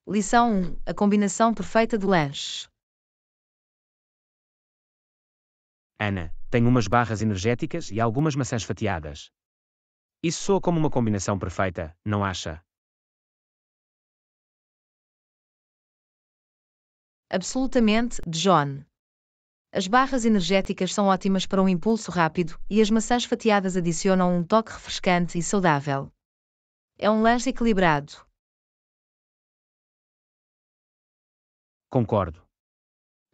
Lição 1: A combinação perfeita de lanches. Ana, tenho umas barras energéticas e algumas maçãs fatiadas. Isso soa como uma combinação perfeita, não acha? Absolutamente, John. As barras energéticas são ótimas para um impulso rápido, e as maçãs fatiadas adicionam um toque refrescante e saudável. É um lanche equilibrado. Concordo.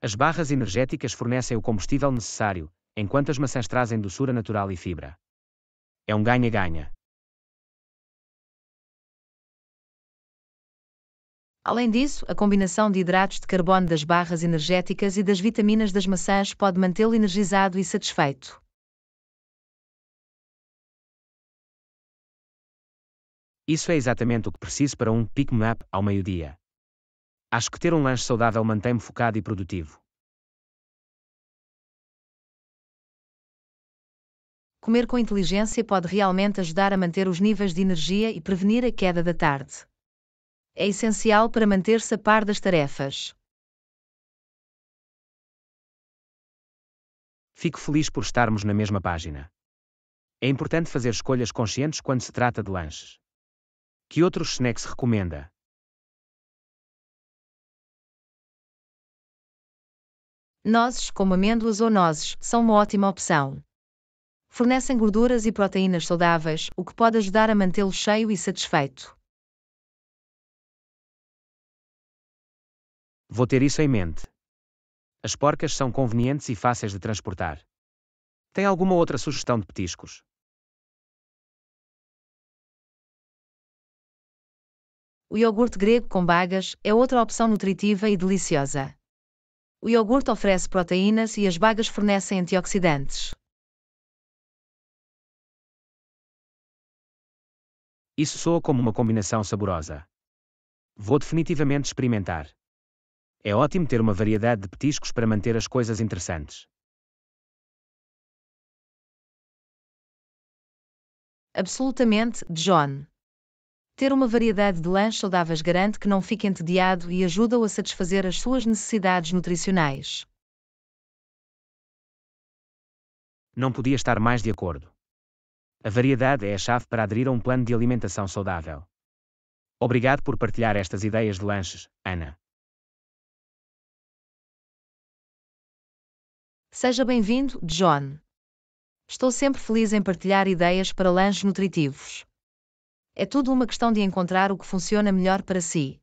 As barras energéticas fornecem o combustível necessário, enquanto as maçãs trazem doçura natural e fibra. É um ganha-ganha. Além disso, a combinação de hidratos de carbono das barras energéticas e das vitaminas das maçãs pode mantê-lo energizado e satisfeito. Isso é exatamente o que preciso para um pick-me-up ao meio-dia. Acho que ter um lanche saudável mantém-me focado e produtivo. Comer com inteligência pode realmente ajudar a manter os níveis de energia e prevenir a queda da tarde. É essencial para manter-se a par das tarefas. Fico feliz por estarmos na mesma página. É importante fazer escolhas conscientes quando se trata de lanches. Que outros snacks recomenda? Nozes, como amêndoas ou nozes, são uma ótima opção. Fornecem gorduras e proteínas saudáveis, o que pode ajudar a mantê-lo cheio e satisfeito. Vou ter isso em mente. As porcas são convenientes e fáceis de transportar. Tem alguma outra sugestão de petiscos? O iogurte grego com bagas é outra opção nutritiva e deliciosa. O iogurte oferece proteínas e as bagas fornecem antioxidantes. Isso soa como uma combinação saborosa. Vou definitivamente experimentar. É ótimo ter uma variedade de petiscos para manter as coisas interessantes. Absolutamente, John. Ter uma variedade de lanches saudáveis garante que não fique entediado e ajuda-o a satisfazer as suas necessidades nutricionais. Não podia estar mais de acordo. A variedade é a chave para aderir a um plano de alimentação saudável. Obrigado por partilhar estas ideias de lanches, Ana. Seja bem-vindo, John. Estou sempre feliz em partilhar ideias para lanches nutritivos. É tudo uma questão de encontrar o que funciona melhor para si.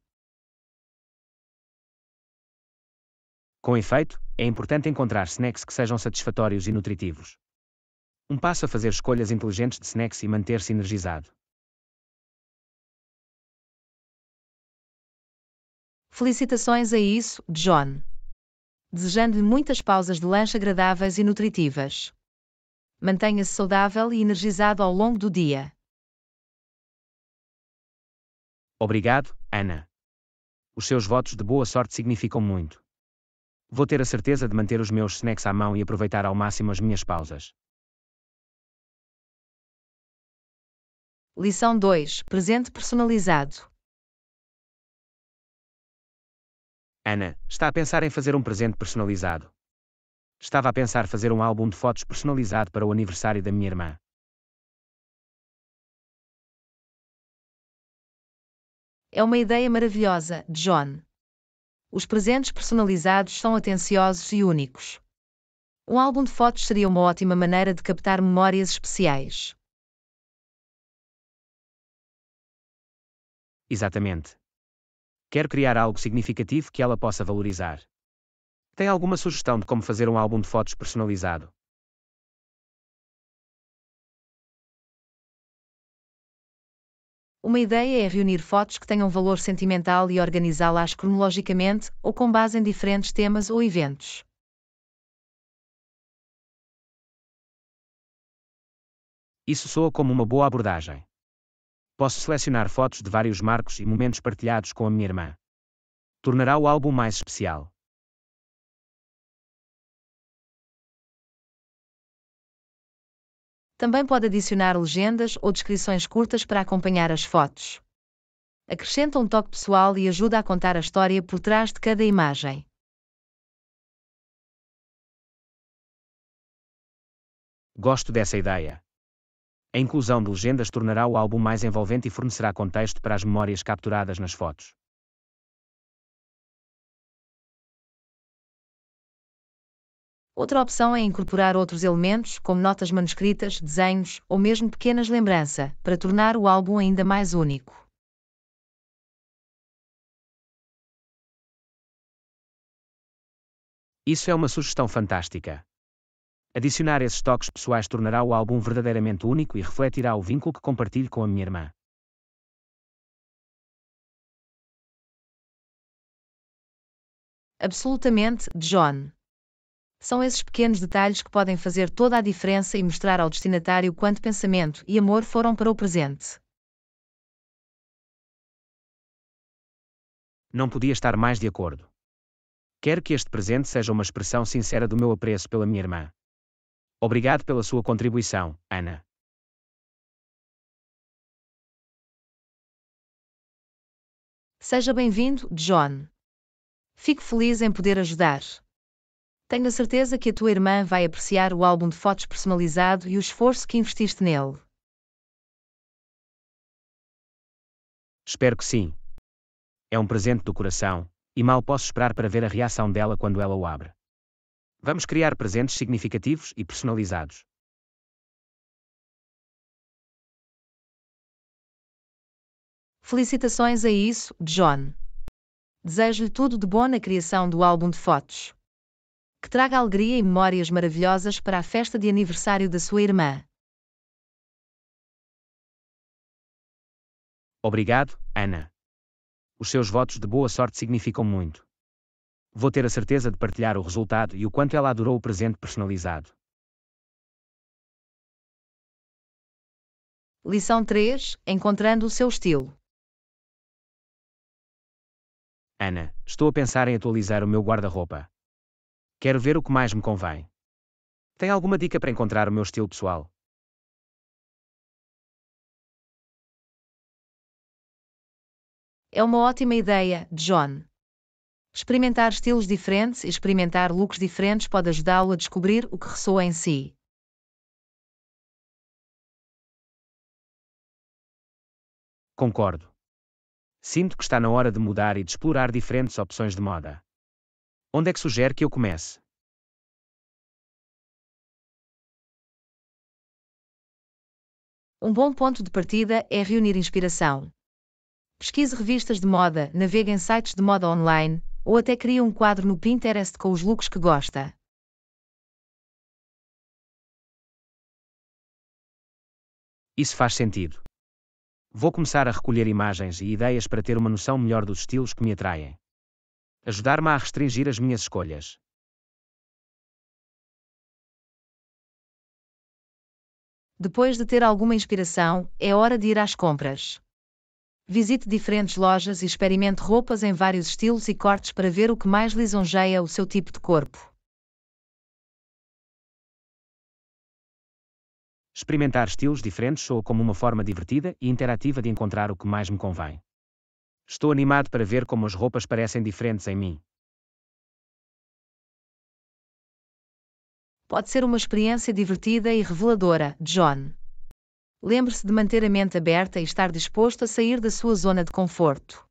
Com efeito, é importante encontrar snacks que sejam satisfatórios e nutritivos. Um passo a fazer escolhas inteligentes de snacks e manter-se energizado. Felicitações a isso, John. Desejando-lhe muitas pausas de lanche agradáveis e nutritivas. Mantenha-se saudável e energizado ao longo do dia. Obrigado, Ana. Os seus votos de boa sorte significam muito. Vou ter a certeza de manter os meus snacks à mão e aproveitar ao máximo as minhas pausas. Lição 2: Presente personalizado. Ana, está a pensar em fazer um presente personalizado? Estava a pensar fazer um álbum de fotos personalizado para o aniversário da minha irmã. É uma ideia maravilhosa, John. Os presentes personalizados são atenciosos e únicos. Um álbum de fotos seria uma ótima maneira de captar memórias especiais. Exatamente. Quero criar algo significativo que ela possa valorizar. Tem alguma sugestão de como fazer um álbum de fotos personalizado? Uma ideia é reunir fotos que tenham valor sentimental e organizá-las cronologicamente ou com base em diferentes temas ou eventos. Isso soa como uma boa abordagem. Posso selecionar fotos de vários marcos e momentos partilhados com a minha irmã. Tornará o álbum mais especial. Também pode adicionar legendas ou descrições curtas para acompanhar as fotos. Acrescenta um toque pessoal e ajuda a contar a história por trás de cada imagem. Gosto dessa ideia. A inclusão de legendas tornará o álbum mais envolvente e fornecerá contexto para as memórias capturadas nas fotos. Outra opção é incorporar outros elementos, como notas manuscritas, desenhos ou mesmo pequenas lembranças, para tornar o álbum ainda mais único. Isso é uma sugestão fantástica. Adicionar esses toques pessoais tornará o álbum verdadeiramente único e refletirá o vínculo que compartilho com a minha irmã. Absolutamente, John. São esses pequenos detalhes que podem fazer toda a diferença e mostrar ao destinatário quanto pensamento e amor foram para o presente. Não podia estar mais de acordo. Quero que este presente seja uma expressão sincera do meu apreço pela minha irmã. Obrigado pela sua contribuição, Ana. Seja bem-vindo, John. Fico feliz em poder ajudar. Tenho a certeza que a tua irmã vai apreciar o álbum de fotos personalizado e o esforço que investiste nele. Espero que sim. É um presente do coração, e mal posso esperar para ver a reação dela quando ela o abre. Vamos criar presentes significativos e personalizados. Felicitações a isso, John. Desejo-lhe tudo de bom na criação do álbum de fotos. Que traga alegria e memórias maravilhosas para a festa de aniversário da sua irmã. Obrigado, Ana. Os seus votos de boa sorte significam muito. Vou ter a certeza de partilhar o resultado e o quanto ela adorou o presente personalizado. Lição 3: Encontrando o seu estilo. Ana, estou a pensar em atualizar o meu guarda-roupa. Quero ver o que mais me convém. Tem alguma dica para encontrar o meu estilo pessoal? É uma ótima ideia, John. Experimentar estilos diferentes e experimentar looks diferentes pode ajudá-lo a descobrir o que ressoa em si. Concordo. Sinto que está na hora de mudar e de explorar diferentes opções de moda. Onde é que sugere que eu comece? Um bom ponto de partida é reunir inspiração. Pesquise revistas de moda, navegue em sites de moda online, ou até crie um quadro no Pinterest com os looks que gosta. Isso faz sentido. Vou começar a recolher imagens e ideias para ter uma noção melhor dos estilos que me atraem. Ajudar-me a restringir as minhas escolhas. Depois de ter alguma inspiração, é hora de ir às compras. Visite diferentes lojas e experimente roupas em vários estilos e cortes para ver o que mais lisonjeia o seu tipo de corpo. Experimentar estilos diferentes soa como uma forma divertida e interativa de encontrar o que mais me convém. Estou animado para ver como as roupas parecem diferentes em mim. Pode ser uma experiência divertida e reveladora, John. Lembre-se de manter a mente aberta e estar disposto a sair da sua zona de conforto.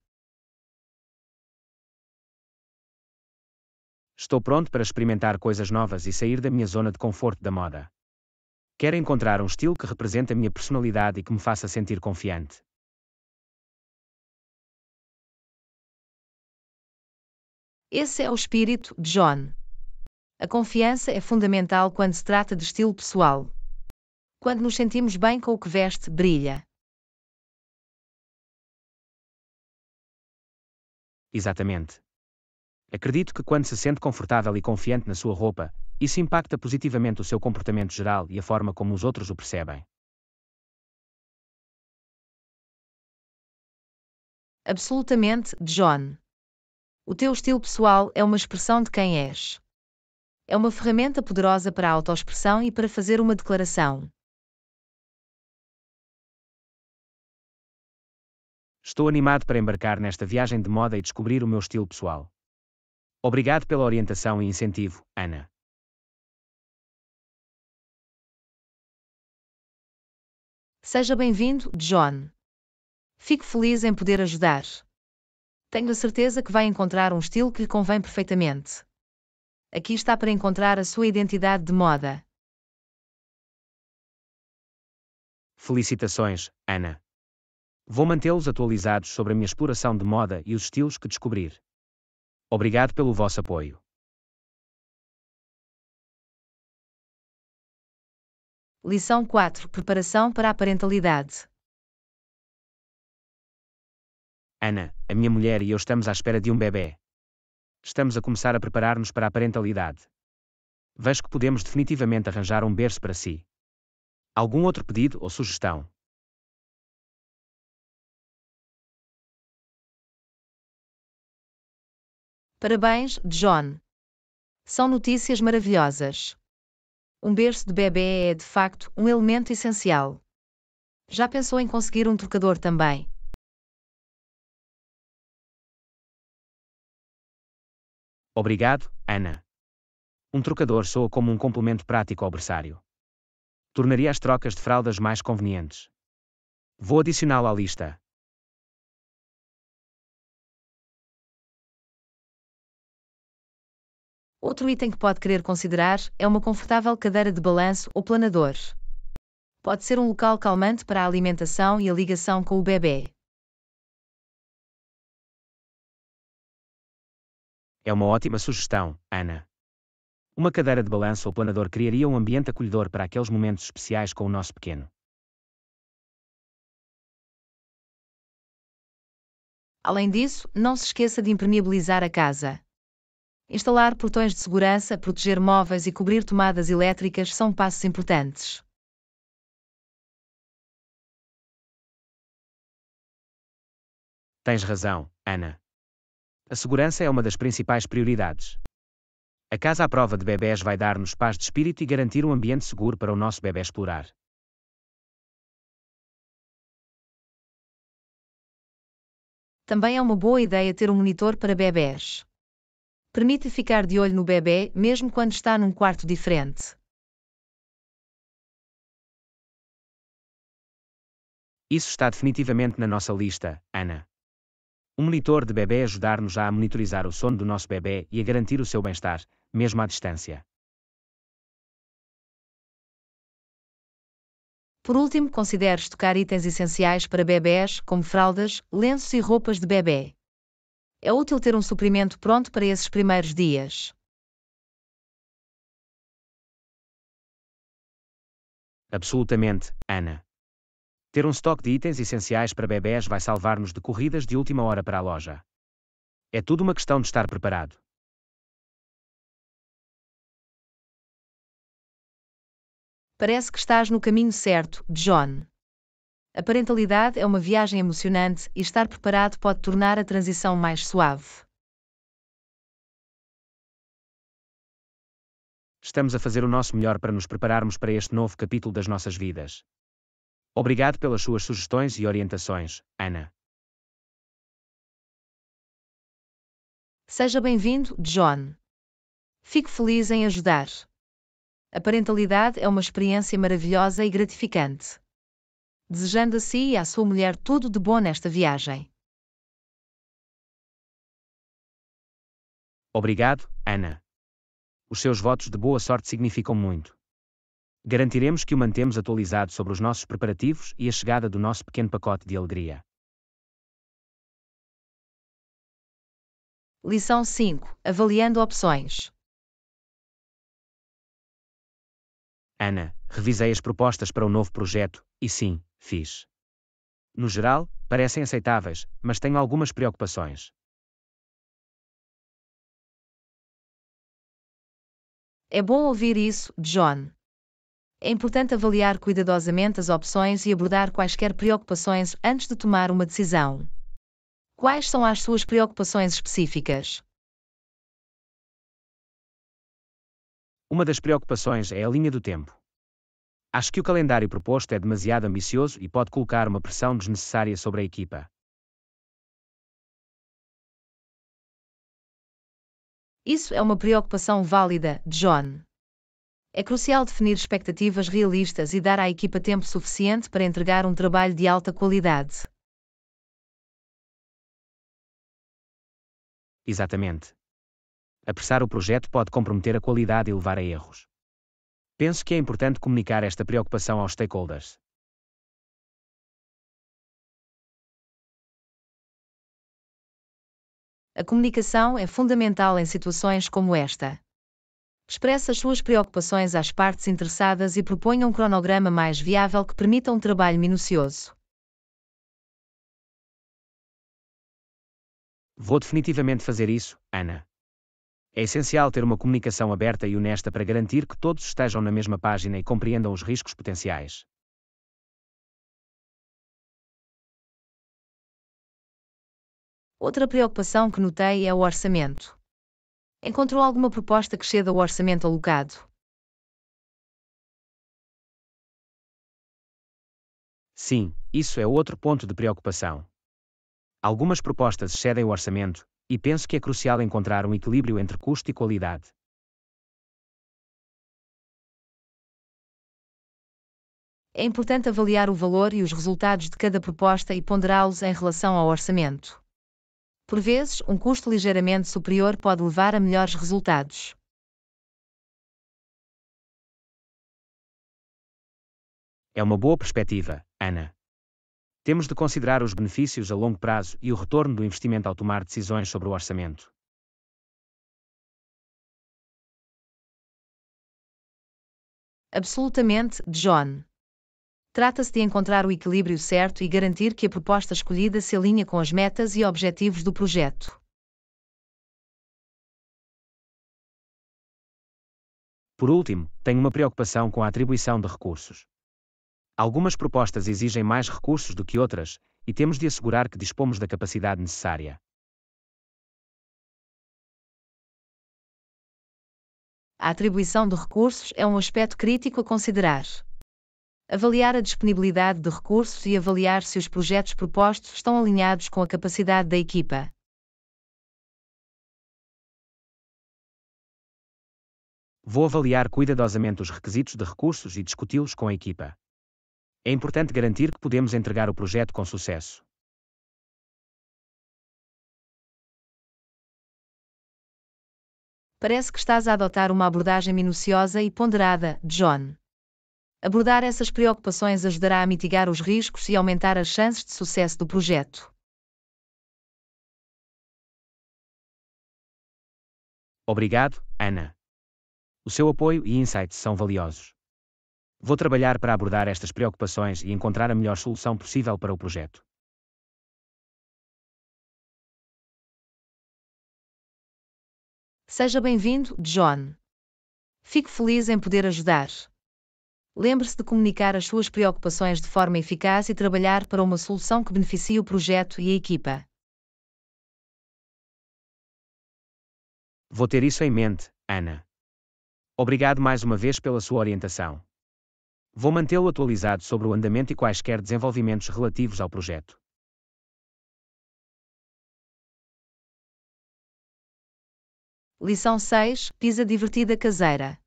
Estou pronto para experimentar coisas novas e sair da minha zona de conforto da moda. Quero encontrar um estilo que represente a minha personalidade e que me faça sentir confiante. Esse é o espírito, John. A confiança é fundamental quando se trata de estilo pessoal. Quando nos sentimos bem com o que veste, brilha. Exatamente. Acredito que quando se sente confortável e confiante na sua roupa, isso impacta positivamente o seu comportamento geral e a forma como os outros o percebem. Absolutamente, John. O teu estilo pessoal é uma expressão de quem és. É uma ferramenta poderosa para a autoexpressão e para fazer uma declaração. Estou animado para embarcar nesta viagem de moda e descobrir o meu estilo pessoal. Obrigado pela orientação e incentivo, Ana. Seja bem-vindo, John. Fico feliz em poder ajudar. Tenho a certeza que vai encontrar um estilo que lhe convém perfeitamente. Aqui está para encontrar a sua identidade de moda. Felicitações, Ana. Vou mantê-los atualizados sobre a minha exploração de moda e os estilos que descobrir. Obrigado pelo vosso apoio. Lição 4: Preparação para a parentalidade. Ana, a minha mulher e eu estamos à espera de um bebê. Estamos a começar a preparar-nos para a parentalidade. Vejo que podemos definitivamente arranjar um berço para si. Algum outro pedido ou sugestão? Parabéns, John. São notícias maravilhosas. Um berço de bebê é, de facto, um elemento essencial. Já pensou em conseguir um trocador também? Obrigado, Ana. Um trocador soa como um complemento prático ao berçário. Tornaria as trocas de fraldas mais convenientes. Vou adicioná-lo à lista. Outro item que pode querer considerar é uma confortável cadeira de balanço ou planador. Pode ser um local calmante para a alimentação e a ligação com o bebê. É uma ótima sugestão, Ana. Uma cadeira de balanço ou planador criaria um ambiente acolhedor para aqueles momentos especiais com o nosso pequeno. Além disso, não se esqueça de impermeabilizar a casa. Instalar portões de segurança, proteger móveis e cobrir tomadas elétricas são passos importantes. Tens razão, Ana. A segurança é uma das principais prioridades. A casa à prova de bebés vai dar-nos paz de espírito e garantir um ambiente seguro para o nosso bebé explorar. Também é uma boa ideia ter um monitor para bebés. Permite ficar de olho no bebê, mesmo quando está num quarto diferente. Isso está definitivamente na nossa lista, Ana. Um monitor de bebê ajudar-nos a monitorizar o sono do nosso bebê e a garantir o seu bem-estar, mesmo à distância. Por último, considere estocar itens essenciais para bebés, como fraldas, lenços e roupas de bebê. É útil ter um suprimento pronto para esses primeiros dias. Absolutamente, Ana. Ter um estoque de itens essenciais para bebés vai salvar-nos de corridas de última hora para a loja. É tudo uma questão de estar preparado. Parece que estás no caminho certo, John. A parentalidade é uma viagem emocionante e estar preparado pode tornar a transição mais suave. Estamos a fazer o nosso melhor para nos prepararmos para este novo capítulo das nossas vidas. Obrigado pelas suas sugestões e orientações, Ana. Seja bem-vindo, John. Fico feliz em ajudar. A parentalidade é uma experiência maravilhosa e gratificante. Desejando a si e à sua mulher tudo de bom nesta viagem. Obrigado, Ana. Os seus votos de boa sorte significam muito. Garantiremos que o mantemos atualizado sobre os nossos preparativos e a chegada do nosso pequeno pacote de alegria. Lição 5: Avaliando opções. Ana, revisei as propostas para o novo projeto, e sim, fiz. No geral, parecem aceitáveis, mas tenho algumas preocupações. É bom ouvir isso, John. É importante avaliar cuidadosamente as opções e abordar quaisquer preocupações antes de tomar uma decisão. Quais são as suas preocupações específicas? Uma das preocupações é a linha do tempo. Acho que o calendário proposto é demasiado ambicioso e pode colocar uma pressão desnecessária sobre a equipa. Isso é uma preocupação válida, John. É crucial definir expectativas realistas e dar à equipa tempo suficiente para entregar um trabalho de alta qualidade. Exatamente. Apressar o projeto pode comprometer a qualidade e levar a erros. Penso que é importante comunicar esta preocupação aos stakeholders. A comunicação é fundamental em situações como esta. Expresse as suas preocupações às partes interessadas e proponha um cronograma mais viável que permita um trabalho minucioso. Vou definitivamente fazer isso, Ana. É essencial ter uma comunicação aberta e honesta para garantir que todos estejam na mesma página e compreendam os riscos potenciais. Outra preocupação que notei é o orçamento. Encontrou alguma proposta que exceda o orçamento alocado? Sim, isso é outro ponto de preocupação. Algumas propostas excedem o orçamento, e penso que é crucial encontrar um equilíbrio entre custo e qualidade. É importante avaliar o valor e os resultados de cada proposta e ponderá-los em relação ao orçamento. Por vezes, um custo ligeiramente superior pode levar a melhores resultados. É uma boa perspectiva, Ana. Temos de considerar os benefícios a longo prazo e o retorno do investimento ao tomar decisões sobre o orçamento. Absolutamente, John. Trata-se de encontrar o equilíbrio certo e garantir que a proposta escolhida se alinha com as metas e objetivos do projeto. Por último, tenho uma preocupação com a atribuição de recursos. Algumas propostas exigem mais recursos do que outras, e temos de assegurar que dispomos da capacidade necessária. A atribuição de recursos é um aspecto crítico a considerar. Avaliar a disponibilidade de recursos e avaliar se os projetos propostos estão alinhados com a capacidade da equipa. Vou avaliar cuidadosamente os requisitos de recursos e discuti-los com a equipa. É importante garantir que podemos entregar o projeto com sucesso. Parece que estás a adotar uma abordagem minuciosa e ponderada, John. Abordar essas preocupações ajudará a mitigar os riscos e aumentar as chances de sucesso do projeto. Obrigado, Ana. O seu apoio e insights são valiosos. Vou trabalhar para abordar estas preocupações e encontrar a melhor solução possível para o projeto. Seja bem-vindo, John. Fico feliz em poder ajudar. Lembre-se de comunicar as suas preocupações de forma eficaz e trabalhar para uma solução que beneficie o projeto e a equipa. Vou ter isso em mente, Ana. Obrigado mais uma vez pela sua orientação. Vou mantê-lo atualizado sobre o andamento e quaisquer desenvolvimentos relativos ao projeto. Lição 6: Pizza divertida caseira.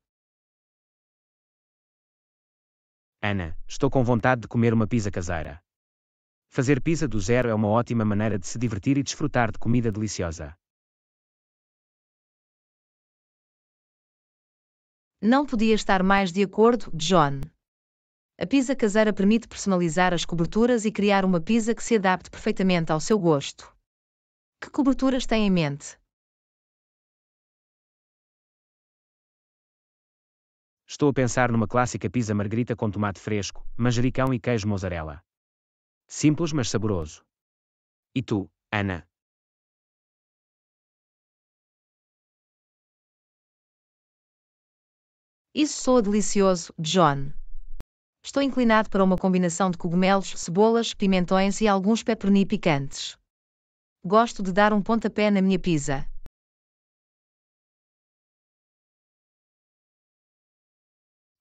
Ana, estou com vontade de comer uma pizza caseira. Fazer pizza do zero é uma ótima maneira de se divertir e desfrutar de comida deliciosa. Não podia estar mais de acordo, John. A pizza caseira permite personalizar as coberturas e criar uma pizza que se adapte perfeitamente ao seu gosto. Que coberturas tem em mente? Estou a pensar numa clássica pizza margarita com tomate fresco, manjericão e queijo mozzarella. Simples mas saboroso. E tu, Ana? Isso soa delicioso, John. Estou inclinado para uma combinação de cogumelos, cebolas, pimentões e alguns pepperoni picantes. Gosto de dar um pontapé na minha pizza.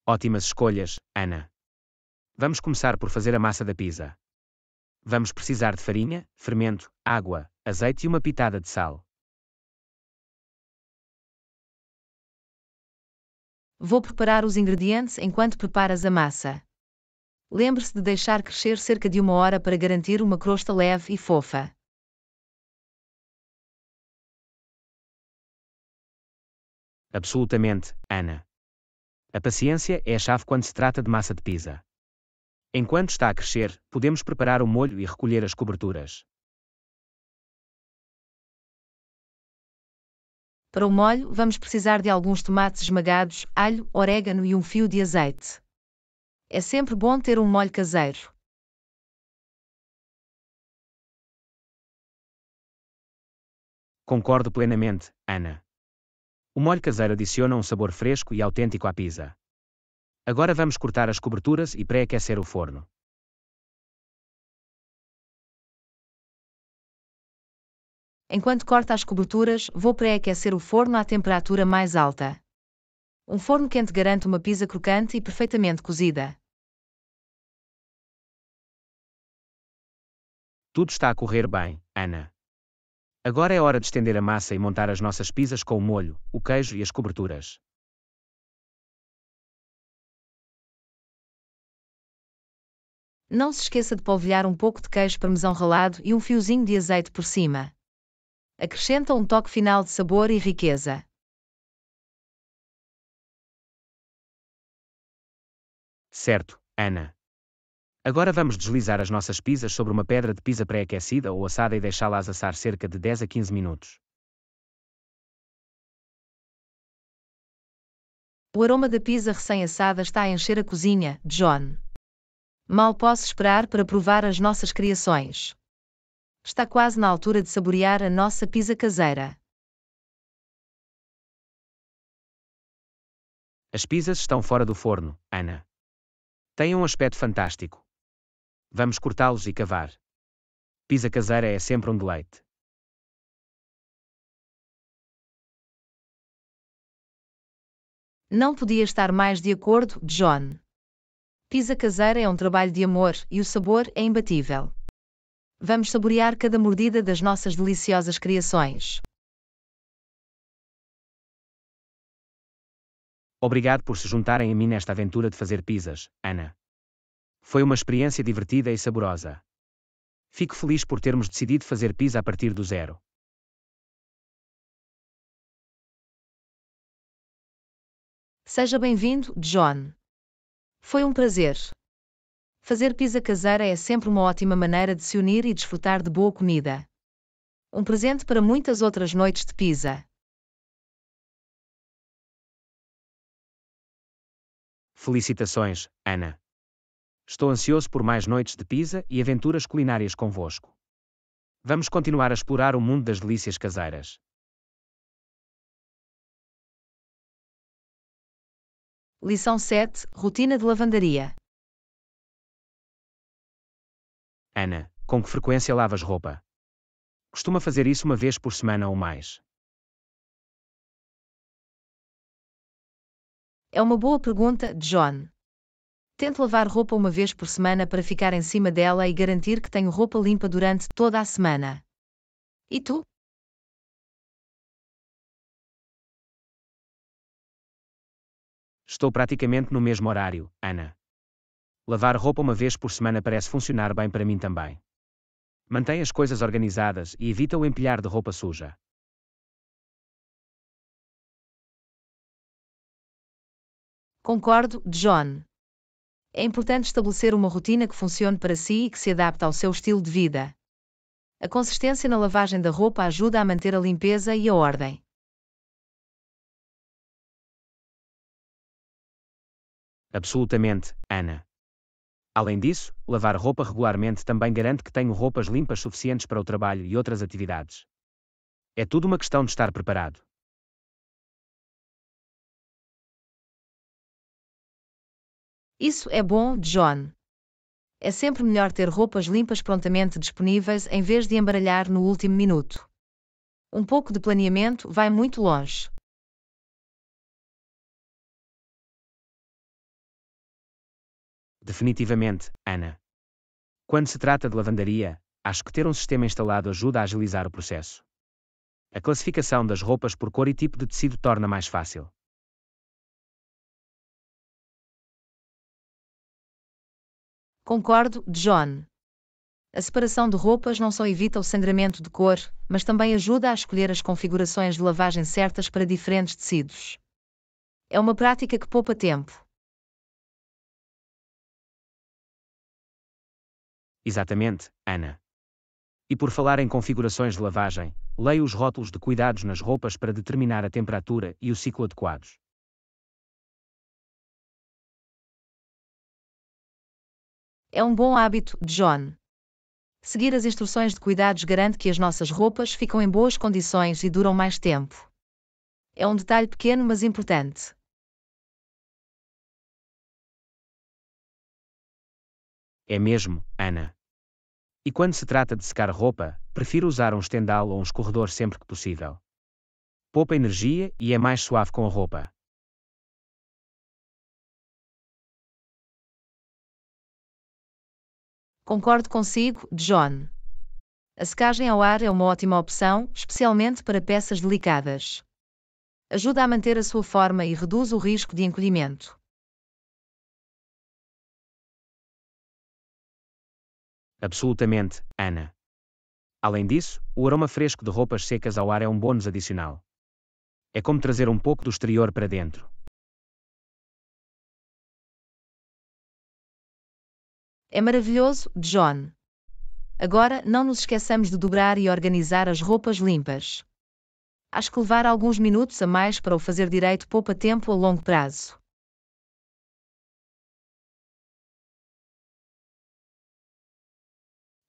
Ótimas escolhas, Ana. Vamos começar por fazer a massa da pizza. Vamos precisar de farinha, fermento, água, azeite e uma pitada de sal. Vou preparar os ingredientes enquanto preparas a massa. Lembre-se de deixar crescer cerca de 1 hora para garantir uma crosta leve e fofa. Absolutamente, Ana. A paciência é a chave quando se trata de massa de pizza. Enquanto está a crescer, podemos preparar o molho e recolher as coberturas. Para o molho, vamos precisar de alguns tomates esmagados, alho, orégano e um fio de azeite. É sempre bom ter um molho caseiro. Concordo plenamente, Ana. O molho caseiro adiciona um sabor fresco e autêntico à pizza. Agora vamos cortar as coberturas e pré-aquecer o forno. Enquanto corta as coberturas, vou pré-aquecer o forno à temperatura mais alta. Um forno quente garante uma pizza crocante e perfeitamente cozida. Tudo está a correr bem, Ana. Agora é hora de estender a massa e montar as nossas pizzas com o molho, o queijo e as coberturas. Não se esqueça de polvilhar um pouco de queijo parmesão ralado e um fiozinho de azeite por cima. Acrescenta um toque final de sabor e riqueza. Certo, Ana. Agora vamos deslizar as nossas pizzas sobre uma pedra de pizza pré-aquecida ou assada e deixá-las assar cerca de 10 a 15 minutos. O aroma da pizza recém-assada está a encher a cozinha, John. Mal posso esperar para provar as nossas criações. Está quase na altura de saborear a nossa pizza caseira. As pizzas estão fora do forno, Ana. Têm um aspecto fantástico. Vamos cortá-los e cavar. Pizza caseira é sempre um deleite. Não podia estar mais de acordo, John. Pizza caseira é um trabalho de amor e o sabor é imbatível. Vamos saborear cada mordida das nossas deliciosas criações. Obrigado por se juntarem a mim nesta aventura de fazer pizzas, Ana. Foi uma experiência divertida e saborosa. Fico feliz por termos decidido fazer pizza a partir do zero. Seja bem-vindo, John. Foi um prazer. Fazer pizza caseira é sempre uma ótima maneira de se unir e desfrutar de boa comida. Um presente para muitas outras noites de pizza. Felicitações, Ana. Estou ansioso por mais noites de pizza e aventuras culinárias convosco. Vamos continuar a explorar o mundo das delícias caseiras. Lição 7. Rotina de lavandaria. Ana, com que frequência lavas roupa? Costuma fazer isso uma vez por semana ou mais? É uma boa pergunta, John. Tento lavar roupa uma vez por semana para ficar em cima dela e garantir que tenho roupa limpa durante toda a semana. E tu? Estou praticamente no mesmo horário, Ana. Lavar roupa uma vez por semana parece funcionar bem para mim também. Mantém as coisas organizadas e evita o empilhar de roupa suja. Concordo, John. É importante estabelecer uma rotina que funcione para si e que se adapte ao seu estilo de vida. A consistência na lavagem da roupa ajuda a manter a limpeza e a ordem. Absolutamente, Ana. Além disso, lavar roupa regularmente também garante que tenho roupas limpas suficientes para o trabalho e outras atividades. É tudo uma questão de estar preparado. Isso é bom, John. É sempre melhor ter roupas limpas prontamente disponíveis em vez de embaralhar no último minuto. Um pouco de planeamento vai muito longe. Definitivamente, Ana. Quando se trata de lavandaria, acho que ter um sistema instalado ajuda a agilizar o processo. A classificação das roupas por cor e tipo de tecido torna mais fácil. Concordo, John. A separação de roupas não só evita o sangramento de cor, mas também ajuda a escolher as configurações de lavagem certas para diferentes tecidos. É uma prática que poupa tempo. Exatamente, Ana. E por falar em configurações de lavagem, leia os rótulos de cuidados nas roupas para determinar a temperatura e o ciclo adequados. É um bom hábito, John. Seguir as instruções de cuidados garante que as nossas roupas ficam em boas condições e duram mais tempo. É um detalhe pequeno, mas importante. É mesmo, Ana. E quando se trata de secar roupa, prefiro usar um estendal ou um escorredor sempre que possível. Poupa energia e é mais suave com a roupa. Concordo consigo, John. A secagem ao ar é uma ótima opção, especialmente para peças delicadas. Ajuda a manter a sua forma e reduz o risco de encolhimento. Absolutamente, Ana. Além disso, o aroma fresco de roupas secas ao ar é um bônus adicional. É como trazer um pouco do exterior para dentro. É maravilhoso, John. Agora, não nos esqueçamos de dobrar e organizar as roupas limpas. Acho que levar alguns minutos a mais para o fazer direito poupa tempo a longo prazo.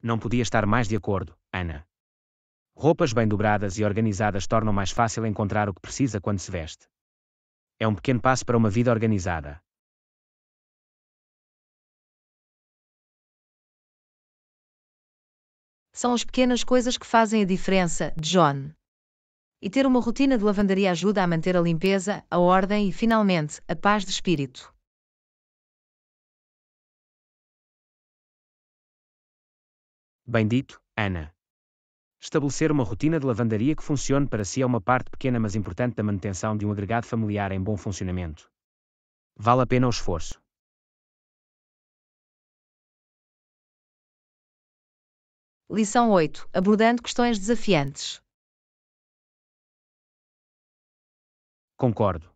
Não podia estar mais de acordo, Ana. Roupas bem dobradas e organizadas tornam mais fácil encontrar o que precisa quando se veste. É um pequeno passo para uma vida organizada. São as pequenas coisas que fazem a diferença, John. E ter uma rotina de lavandaria ajuda a manter a limpeza, a ordem e, finalmente, a paz de espírito. Bem dito, Ana. Estabelecer uma rotina de lavandaria que funcione para si é uma parte pequena mas importante da manutenção de um agregado familiar em bom funcionamento. Vale a pena o esforço. Lição 8. Abordando questões desafiantes. Concordo.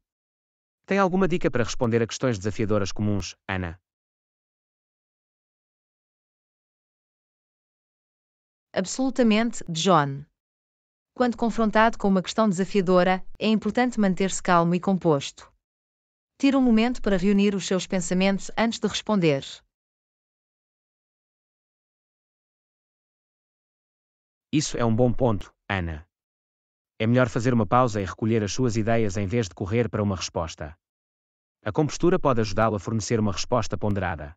Tem alguma dica para responder a questões desafiadoras comuns, Ana? Absolutamente, John. Quando confrontado com uma questão desafiadora, é importante manter-se calmo e composto. Tire um momento para reunir os seus pensamentos antes de responder. Isso é um bom ponto, Ana. É melhor fazer uma pausa e recolher as suas ideias em vez de correr para uma resposta. A compostura pode ajudá-lo a fornecer uma resposta ponderada.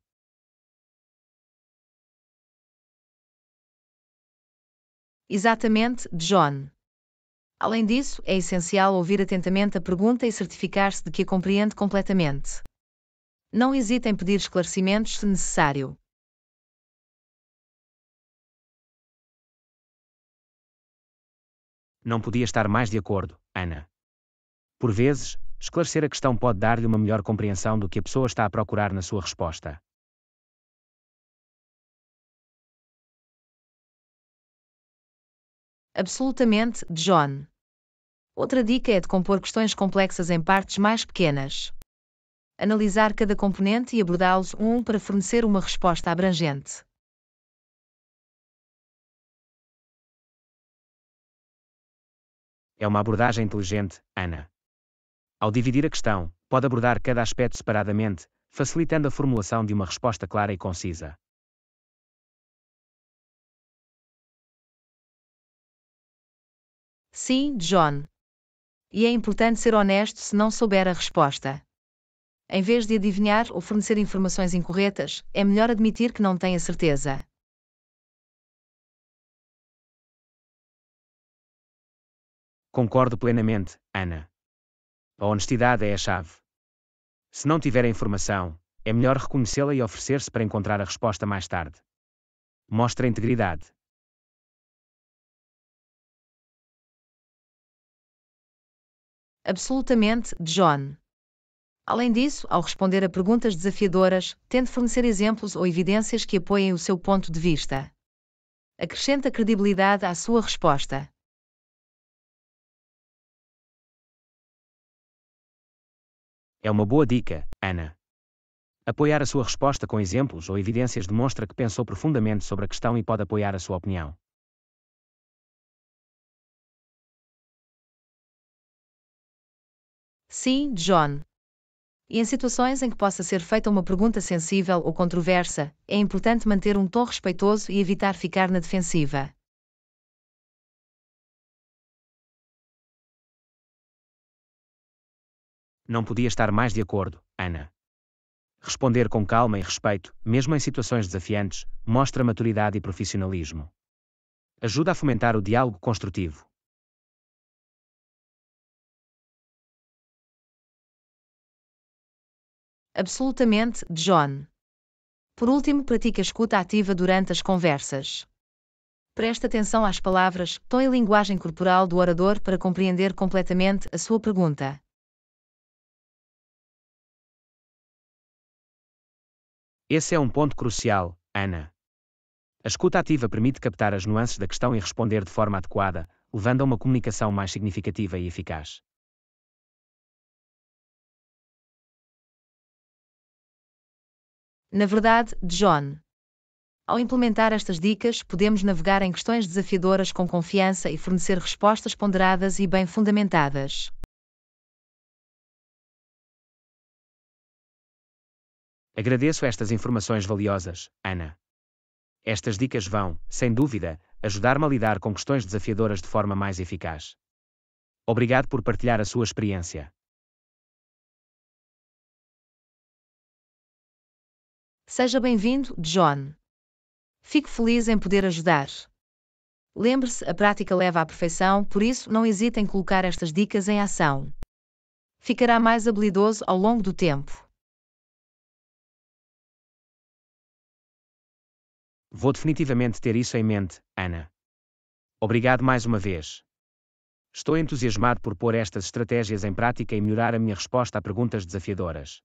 Exatamente, John. Além disso, é essencial ouvir atentamente a pergunta e certificar-se de que a compreende completamente. Não hesite em pedir esclarecimentos se necessário. Não podia estar mais de acordo, Ana. Por vezes, esclarecer a questão pode dar-lhe uma melhor compreensão do que a pessoa está a procurar na sua resposta. Absolutamente, John. Outra dica é de compor questões complexas em partes mais pequenas. Analisar cada componente e abordá-los um a um para fornecer uma resposta abrangente. É uma abordagem inteligente, Ana. Ao dividir a questão, pode abordar cada aspecto separadamente, facilitando a formulação de uma resposta clara e concisa. Sim, John. E é importante ser honesto se não souber a resposta. Em vez de adivinhar ou fornecer informações incorretas, é melhor admitir que não tem a certeza. Concordo plenamente, Ana. A honestidade é a chave. Se não tiver a informação, é melhor reconhecê-la e oferecer-se para encontrar a resposta mais tarde. Mostra integridade. Absolutamente, John. Além disso, ao responder a perguntas desafiadoras, tente fornecer exemplos ou evidências que apoiem o seu ponto de vista. Acrescenta credibilidade à sua resposta. É uma boa dica, Ana. Apoiar a sua resposta com exemplos ou evidências demonstra que pensou profundamente sobre a questão e pode apoiar a sua opinião. Sim, John. E em situações em que possa ser feita uma pergunta sensível ou controversa, é importante manter um tom respeitoso e evitar ficar na defensiva. Não podia estar mais de acordo, Ana. Responder com calma e respeito, mesmo em situações desafiantes, mostra maturidade e profissionalismo. Ajuda a fomentar o diálogo construtivo. Absolutamente, John. Por último, pratique a escuta ativa durante as conversas. Preste atenção às palavras, tom e linguagem corporal do orador para compreender completamente a sua pergunta. Esse é um ponto crucial, Ana. A escuta ativa permite captar as nuances da questão e responder de forma adequada, levando a uma comunicação mais significativa e eficaz. Na verdade, John. Ao implementar estas dicas, podemos navegar em questões desafiadoras com confiança e fornecer respostas ponderadas e bem fundamentadas. Agradeço estas informações valiosas, Ana. Estas dicas vão, sem dúvida, ajudar-me a lidar com questões desafiadoras de forma mais eficaz. Obrigado por partilhar a sua experiência. Seja bem-vindo, John. Fico feliz em poder ajudar. Lembre-se, a prática leva à perfeição, por isso não hesite em colocar estas dicas em ação. Ficará mais habilidoso ao longo do tempo. Vou definitivamente ter isso em mente, Ana. Obrigado mais uma vez. Estou entusiasmado por pôr estas estratégias em prática e melhorar a minha resposta a perguntas desafiadoras.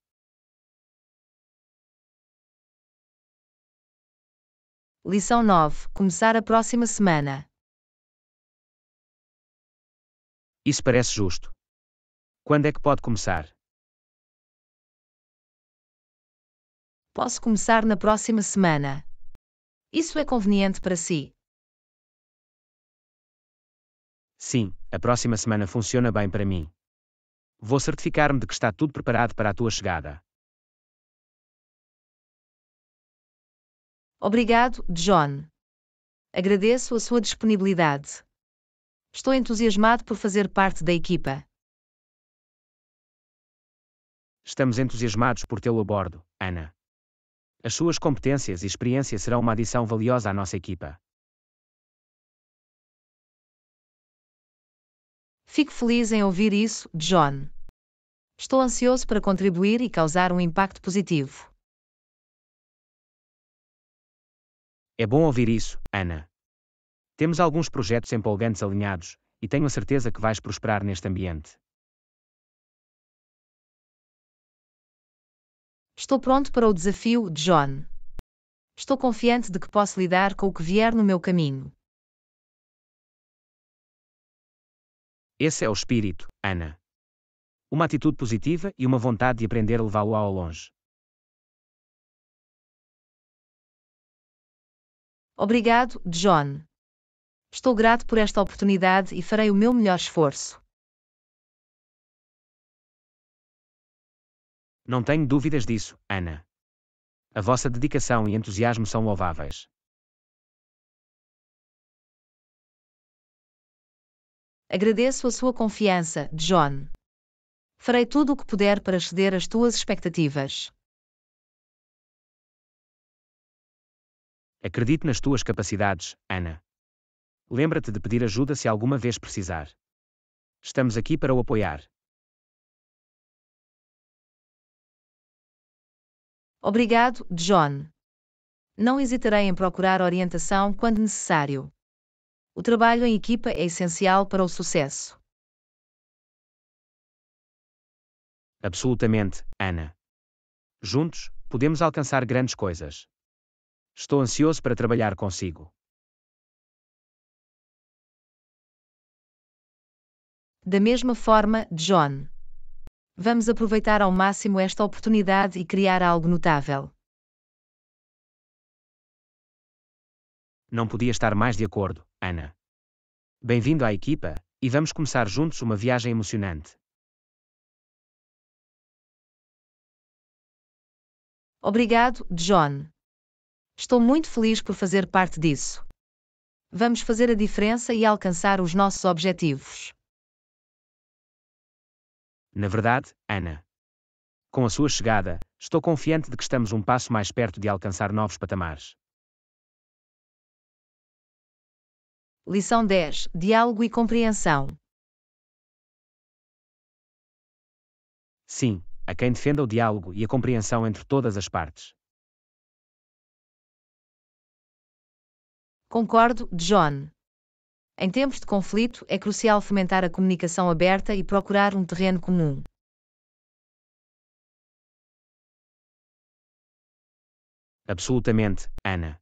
Lição 9. Começar a próxima semana. Isso parece justo. Quando é que pode começar? Posso começar na próxima semana. Isso é conveniente para si? Sim, a próxima semana funciona bem para mim. Vou certificar-me de que está tudo preparado para a tua chegada. Obrigado, John. Agradeço a sua disponibilidade. Estou entusiasmado por fazer parte da equipa. Estamos entusiasmados por tê-lo a bordo, Ana. As suas competências e experiência serão uma adição valiosa à nossa equipa. Fico feliz em ouvir isso, John. Estou ansioso para contribuir e causar um impacto positivo. É bom ouvir isso, Ana. Temos alguns projetos empolgantes alinhados, e tenho a certeza que vais prosperar neste ambiente. Estou pronto para o desafio, John. Estou confiante de que posso lidar com o que vier no meu caminho. Esse é o espírito, Ana. Uma atitude positiva e uma vontade de aprender a levá-lo ao longe. Obrigado, John. Estou grato por esta oportunidade e farei o meu melhor esforço. Não tenho dúvidas disso, Ana. A vossa dedicação e entusiasmo são louváveis. Agradeço a sua confiança, John. Farei tudo o que puder para exceder as tuas expectativas. Acredito nas tuas capacidades, Ana. Lembra-te de pedir ajuda se alguma vez precisar. Estamos aqui para o apoiar. Obrigado, John. Não hesitarei em procurar orientação quando necessário. O trabalho em equipa é essencial para o sucesso. Absolutamente, Ana. Juntos, podemos alcançar grandes coisas. Estou ansioso para trabalhar consigo. Da mesma forma, John. Vamos aproveitar ao máximo esta oportunidade e criar algo notável. Não podia estar mais de acordo, Ana. Bem-vindo à equipa, e vamos começar juntos uma viagem emocionante. Obrigado, John. Estou muito feliz por fazer parte disso. Vamos fazer a diferença e alcançar os nossos objetivos. Na verdade, Ana. Com a sua chegada, estou confiante de que estamos um passo mais perto de alcançar novos patamares. Lição 10: Diálogo e compreensão. Sim, a quem defenda o diálogo e a compreensão entre todas as partes. Concordo, John. Em tempos de conflito, é crucial fomentar a comunicação aberta e procurar um terreno comum. Absolutamente, Ana.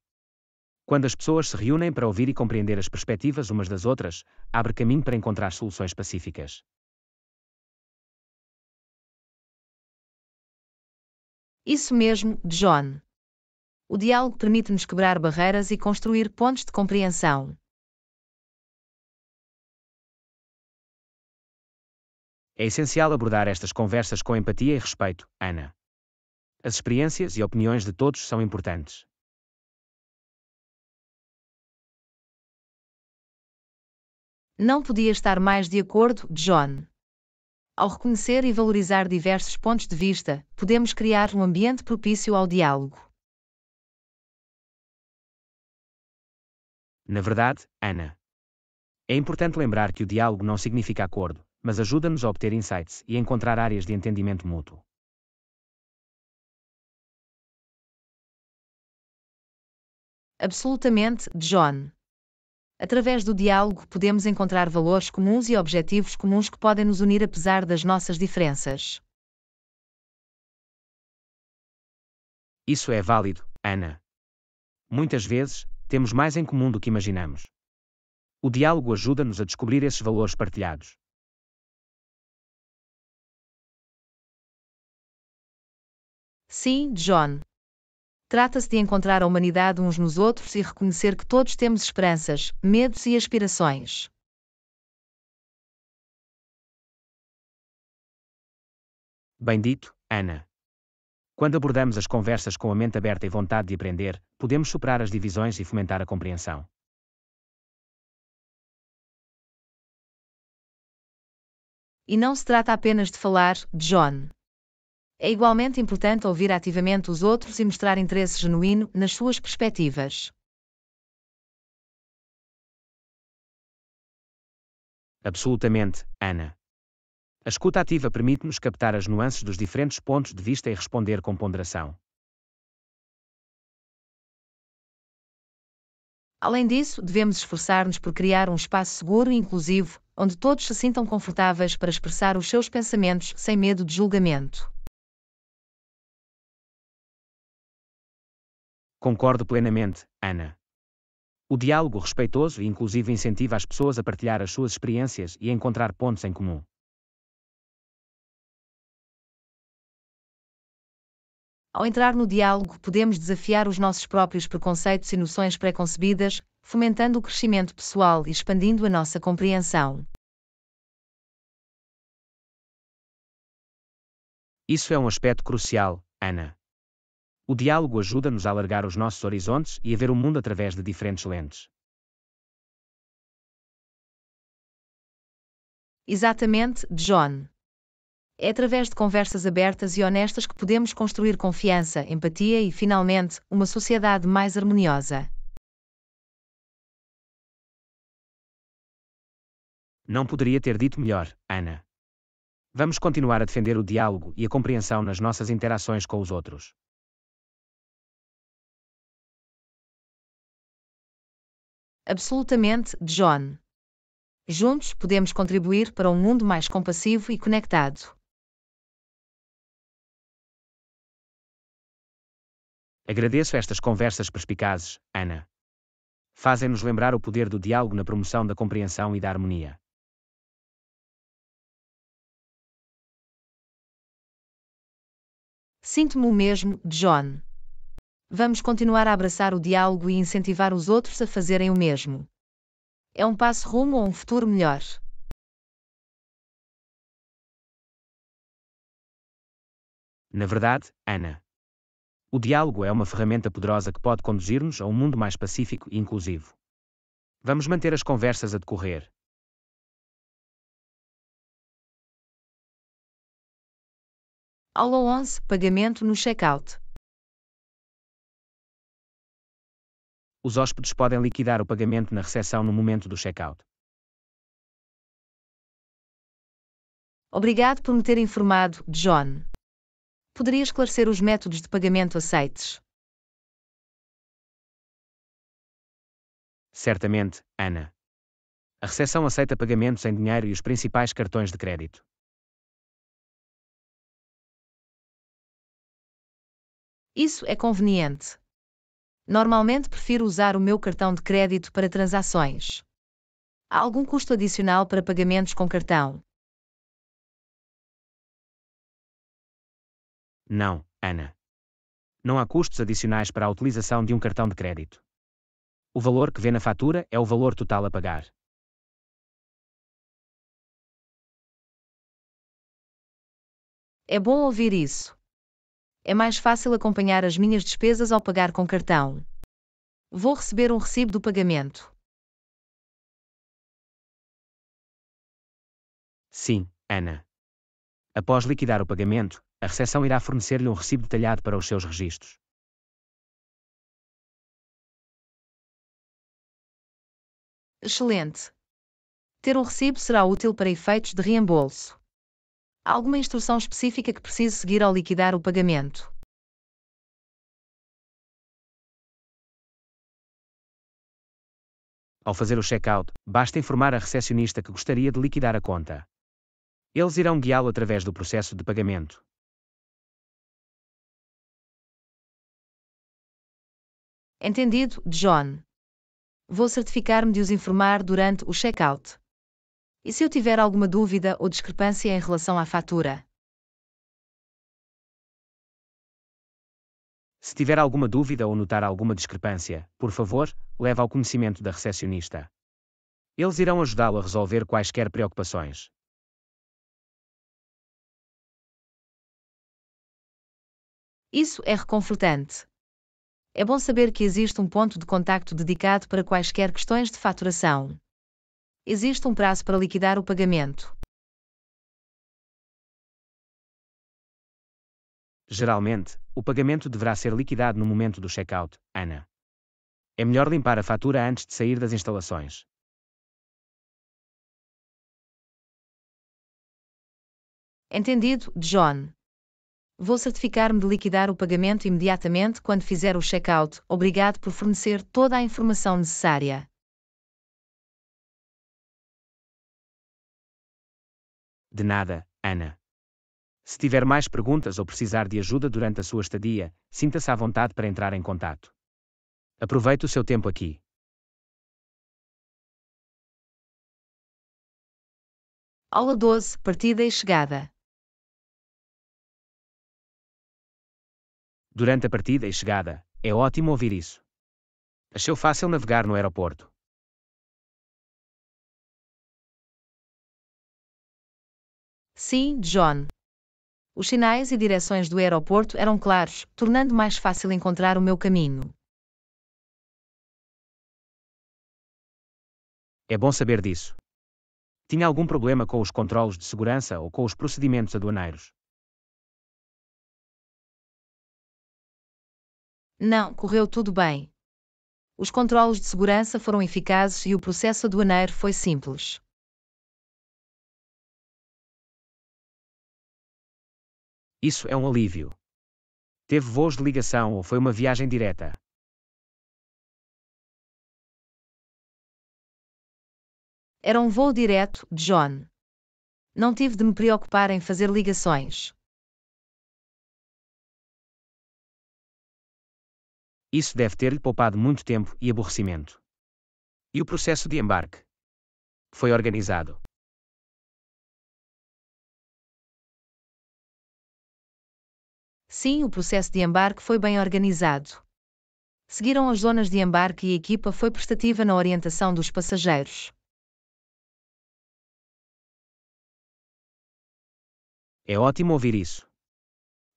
Quando as pessoas se reúnem para ouvir e compreender as perspectivas umas das outras, abre caminho para encontrar soluções pacíficas. Isso mesmo, John. O diálogo permite-nos quebrar barreiras e construir pontos de compreensão. É essencial abordar estas conversas com empatia e respeito, Ana. As experiências e opiniões de todos são importantes. Não podia estar mais de acordo, John. Ao reconhecer e valorizar diversos pontos de vista, podemos criar um ambiente propício ao diálogo. Na verdade, Ana. É importante lembrar que o diálogo não significa acordo, mas ajuda-nos a obter insights e a encontrar áreas de entendimento mútuo. Absolutamente, John. Através do diálogo podemos encontrar valores comuns e objetivos comuns que podem nos unir apesar das nossas diferenças. Isso é válido, Ana. Muitas vezes, temos mais em comum do que imaginamos. O diálogo ajuda-nos a descobrir esses valores partilhados. Sim, John. Trata-se de encontrar a humanidade uns nos outros e reconhecer que todos temos esperanças, medos e aspirações. Bem dito, Ana. Quando abordamos as conversas com a mente aberta e vontade de aprender, podemos superar as divisões e fomentar a compreensão. E não se trata apenas de falar, John. É igualmente importante ouvir ativamente os outros e mostrar interesse genuíno nas suas perspectivas. Absolutamente, Ana. A escuta ativa permite-nos captar as nuances dos diferentes pontos de vista e responder com ponderação. Além disso, devemos esforçar-nos por criar um espaço seguro e inclusivo, onde todos se sintam confortáveis para expressar os seus pensamentos sem medo de julgamento. Concordo plenamente, Ana. O diálogo respeitoso e inclusivo incentiva as pessoas a partilhar as suas experiências e a encontrar pontos em comum. Ao entrar no diálogo, podemos desafiar os nossos próprios preconceitos e noções pré-concebidas, fomentando o crescimento pessoal e expandindo a nossa compreensão. Isso é um aspecto crucial, Ana. O diálogo ajuda-nos a alargar os nossos horizontes e a ver o mundo através de diferentes lentes. Exatamente, John. É através de conversas abertas e honestas que podemos construir confiança, empatia e, finalmente, uma sociedade mais harmoniosa. Não poderia ter dito melhor, Ana. Vamos continuar a defender o diálogo e a compreensão nas nossas interações com os outros. Absolutamente, John. Juntos podemos contribuir para um mundo mais compassivo e conectado. Agradeço estas conversas perspicazes, Ana. Fazem-nos lembrar o poder do diálogo na promoção da compreensão e da harmonia. Sinto-me o mesmo, John. Vamos continuar a abraçar o diálogo e incentivar os outros a fazerem o mesmo. É um passo rumo a um futuro melhor. Na verdade, Ana, o diálogo é uma ferramenta poderosa que pode conduzir-nos a um mundo mais pacífico e inclusivo. Vamos manter as conversas a decorrer. Aula 11. Pagamento no checkout. Os hóspedes podem liquidar o pagamento na recepção no momento do checkout. Obrigado por me ter informado, John. Poderia esclarecer os métodos de pagamento aceites? Certamente, Ana. A recepção aceita pagamentos em dinheiro e os principais cartões de crédito. Isso é conveniente. Normalmente prefiro usar o meu cartão de crédito para transações. Há algum custo adicional para pagamentos com cartão? Não, Ana. Não há custos adicionais para a utilização de um cartão de crédito. O valor que vê na fatura é o valor total a pagar. É bom ouvir isso. É mais fácil acompanhar as minhas despesas ao pagar com cartão. Vou receber um recibo do pagamento. Sim, Ana. Após liquidar o pagamento, a recepção irá fornecer-lhe um recibo detalhado para os seus registros. Excelente. Ter um recibo será útil para efeitos de reembolso. Há alguma instrução específica que preciso seguir ao liquidar o pagamento? Ao fazer o check-out, basta informar a recepcionista que gostaria de liquidar a conta. Eles irão guiá-lo através do processo de pagamento. Entendido, John. Vou certificar-me de os informar durante o check-out. E se eu tiver alguma dúvida ou discrepância em relação à fatura? Se tiver alguma dúvida ou notar alguma discrepância, por favor, leve ao conhecimento da recepcionista. Eles irão ajudá-lo a resolver quaisquer preocupações. Isso é reconfortante. É bom saber que existe um ponto de contacto dedicado para quaisquer questões de faturação. Existe um prazo para liquidar o pagamento. Geralmente, o pagamento deverá ser liquidado no momento do check-out, Ana. É melhor limpar a fatura antes de sair das instalações. Entendido, John. Vou certificar-me de liquidar o pagamento imediatamente quando fizer o check-out. Obrigado por fornecer toda a informação necessária. De nada, Ana. Se tiver mais perguntas ou precisar de ajuda durante a sua estadia, sinta-se à vontade para entrar em contato. Aproveite o seu tempo aqui. Aula 12. Partida e chegada. Durante a partida e chegada, é ótimo ouvir isso. Achou fácil navegar no aeroporto? Sim, John. Os sinais e direções do aeroporto eram claros, tornando mais fácil encontrar o meu caminho. É bom saber disso. Tinha algum problema com os controlos de segurança ou com os procedimentos aduaneiros? Não, correu tudo bem. Os controlos de segurança foram eficazes e o processo aduaneiro foi simples. Isso é um alívio. Teve voos de ligação ou foi uma viagem direta? Era um voo direto, John. Não tive de me preocupar em fazer ligações. Isso deve ter-lhe poupado muito tempo e aborrecimento. E o processo de embarque? Foi organizado? Sim, o processo de embarque foi bem organizado. Seguiram as zonas de embarque e a equipa foi prestativa na orientação dos passageiros. É ótimo ouvir isso.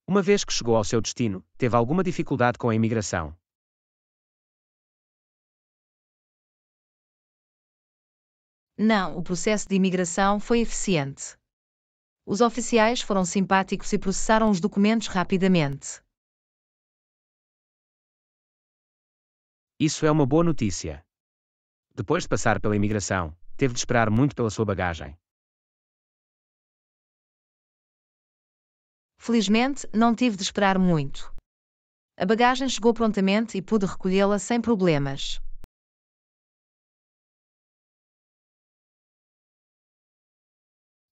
Uma vez que chegou ao seu destino, teve alguma dificuldade com a imigração? Não, o processo de imigração foi eficiente. Os oficiais foram simpáticos e processaram os documentos rapidamente. Isso é uma boa notícia. Depois de passar pela imigração, teve de esperar muito pela sua bagagem. Felizmente, não tive de esperar muito. A bagagem chegou prontamente e pude recolhê-la sem problemas.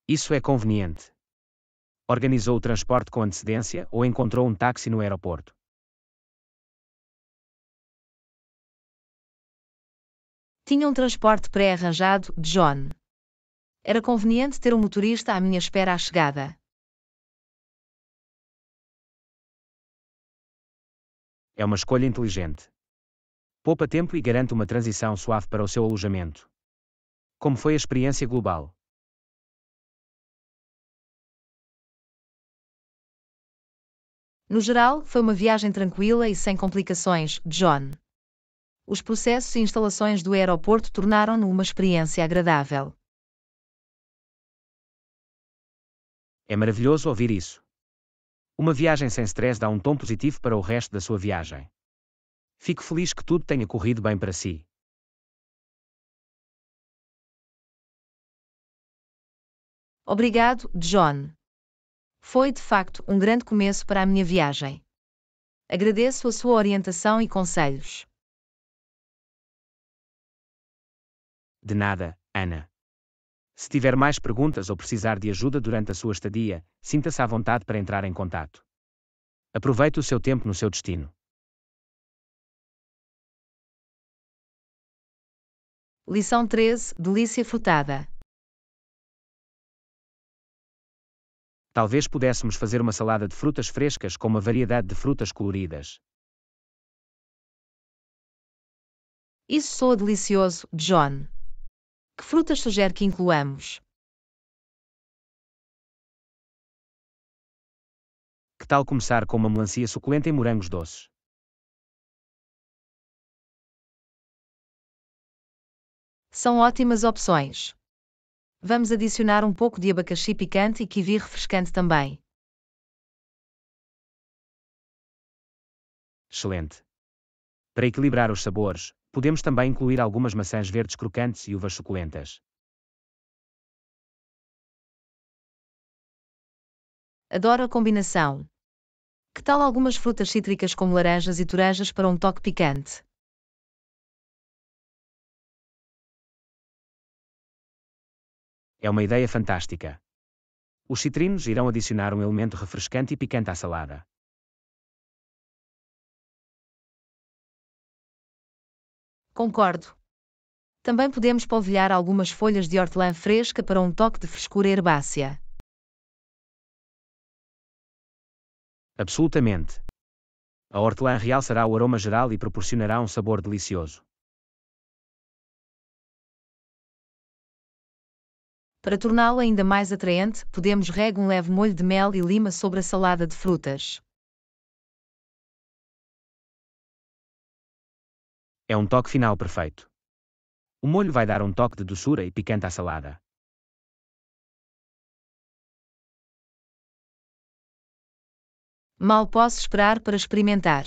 Isso é conveniente. Organizou o transporte com antecedência ou encontrou um táxi no aeroporto? Tinha um transporte pré-arranjado, John. Era conveniente ter um motorista à minha espera à chegada. É uma escolha inteligente. Poupa tempo e garante uma transição suave para o seu alojamento. Como foi a experiência global? No geral, foi uma viagem tranquila e sem complicações, John. Os processos e instalações do aeroporto tornaram-no uma experiência agradável. É maravilhoso ouvir isso. Uma viagem sem stress dá um tom positivo para o resto da sua viagem. Fico feliz que tudo tenha corrido bem para si. Obrigado, John. Foi, de facto, um grande começo para a minha viagem. Agradeço a sua orientação e conselhos. De nada, Ana. Se tiver mais perguntas ou precisar de ajuda durante a sua estadia, sinta-se à vontade para entrar em contato. Aproveite o seu tempo no seu destino. Lição 13, Delícia frutada. Talvez pudéssemos fazer uma salada de frutas frescas com uma variedade de frutas coloridas. Isso soa delicioso, John. Que frutas sugere que incluamos? Que tal começar com uma melancia suculenta em morangos doces? São ótimas opções. Vamos adicionar um pouco de abacaxi picante e kiwi refrescante também. Excelente. Para equilibrar os sabores, podemos também incluir algumas maçãs verdes crocantes e uvas suculentas. Adoro a combinação. Que tal algumas frutas cítricas como laranjas e toranjas para um toque picante? É uma ideia fantástica. Os citrinos irão adicionar um elemento refrescante e picante à salada. Concordo. Também podemos polvilhar algumas folhas de hortelã fresca para um toque de frescura herbácea. Absolutamente. A hortelã realçará o aroma geral e proporcionará um sabor delicioso. Para torná-la ainda mais atraente, podemos regar um leve molho de mel e lima sobre a salada de frutas. É um toque final perfeito. O molho vai dar um toque de doçura e picante à salada. Mal posso esperar para experimentar.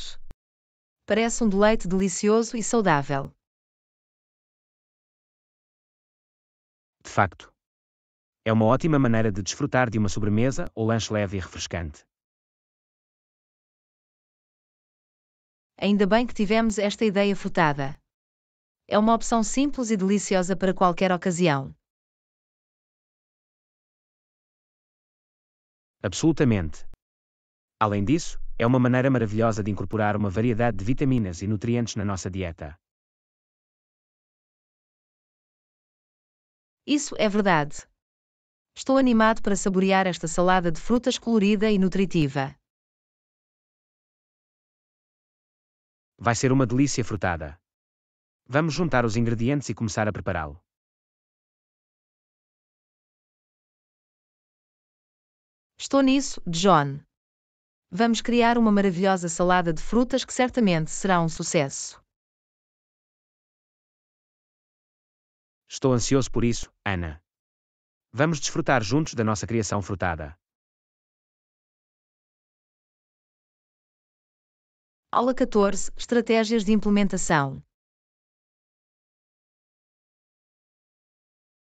Parece um deleite delicioso e saudável. De facto. É uma ótima maneira de desfrutar de uma sobremesa ou lanche leve e refrescante. Ainda bem que tivemos esta ideia frutada. É uma opção simples e deliciosa para qualquer ocasião. Absolutamente. Além disso, é uma maneira maravilhosa de incorporar uma variedade de vitaminas e nutrientes na nossa dieta. Isso é verdade. Estou animado para saborear esta salada de frutas colorida e nutritiva. Vai ser uma delícia frutada. Vamos juntar os ingredientes e começar a prepará-lo. Estou nisso, John. Vamos criar uma maravilhosa salada de frutas que certamente será um sucesso. Estou ansioso por isso, Ana. Vamos desfrutar juntos da nossa criação frutada. Aula 14. Estratégias de implementação.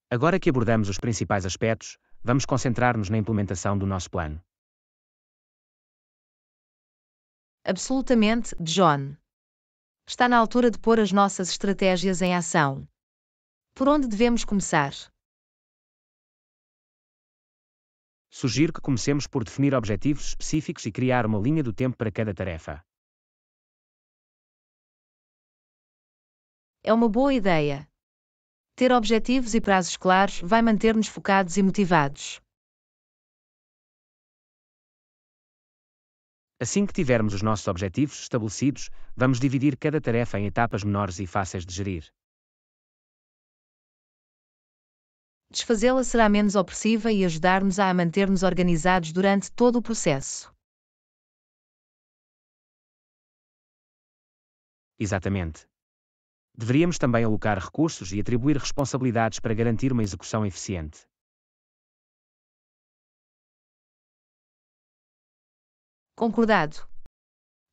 Agora que abordamos os principais aspectos, vamos concentrar-nos na implementação do nosso plano. Absolutamente, John. Está na altura de pôr as nossas estratégias em ação. Por onde devemos começar? Sugiro que comecemos por definir objetivos específicos e criar uma linha do tempo para cada tarefa. É uma boa ideia. Ter objetivos e prazos claros vai manter-nos focados e motivados. Assim que tivermos os nossos objetivos estabelecidos, vamos dividir cada tarefa em etapas menores e fáceis de gerir. Desfazê-la será menos opressiva e ajudar-nos a manter-nos organizados durante todo o processo. Exatamente. Deveríamos também alocar recursos e atribuir responsabilidades para garantir uma execução eficiente. Concordado.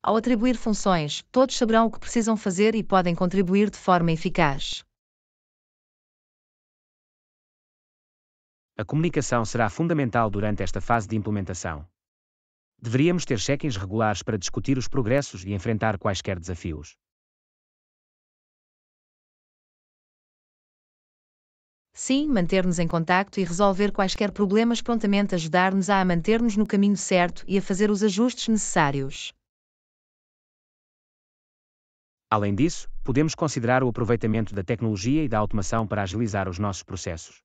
Ao atribuir funções, todos saberão o que precisam fazer e podem contribuir de forma eficaz. A comunicação será fundamental durante esta fase de implementação. Deveríamos ter check-ins regulares para discutir os progressos e enfrentar quaisquer desafios. Sim, manter-nos em contacto e resolver quaisquer problemas prontamente ajudar-nos a manter-nos no caminho certo e a fazer os ajustes necessários. Além disso, podemos considerar o aproveitamento da tecnologia e da automação para agilizar os nossos processos.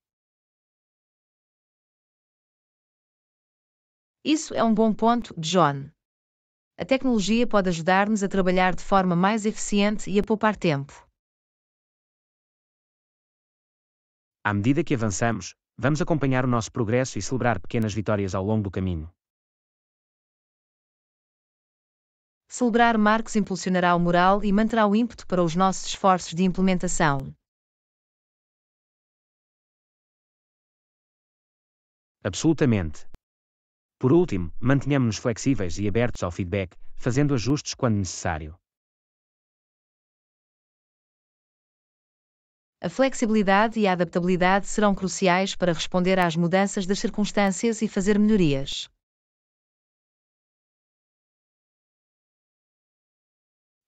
Isso é um bom ponto, John. A tecnologia pode ajudar-nos a trabalhar de forma mais eficiente e a poupar tempo. À medida que avançamos, vamos acompanhar o nosso progresso e celebrar pequenas vitórias ao longo do caminho. Celebrar marcos impulsionará o moral e manterá o ímpeto para os nossos esforços de implementação. Absolutamente. Por último, mantenhamos-nos flexíveis e abertos ao feedback, fazendo ajustes quando necessário. A flexibilidade e a adaptabilidade serão cruciais para responder às mudanças das circunstâncias e fazer melhorias.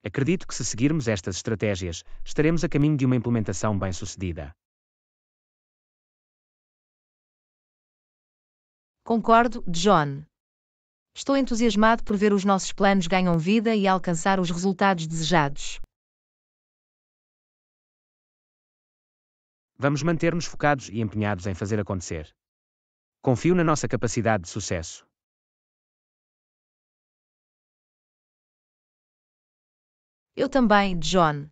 Acredito que se seguirmos estas estratégias, estaremos a caminho de uma implementação bem-sucedida. Concordo, John. Estou entusiasmado por ver os nossos planos ganham vida e alcançar os resultados desejados. Vamos manter-nos focados e empenhados em fazer acontecer. Confio na nossa capacidade de sucesso. Eu também, John.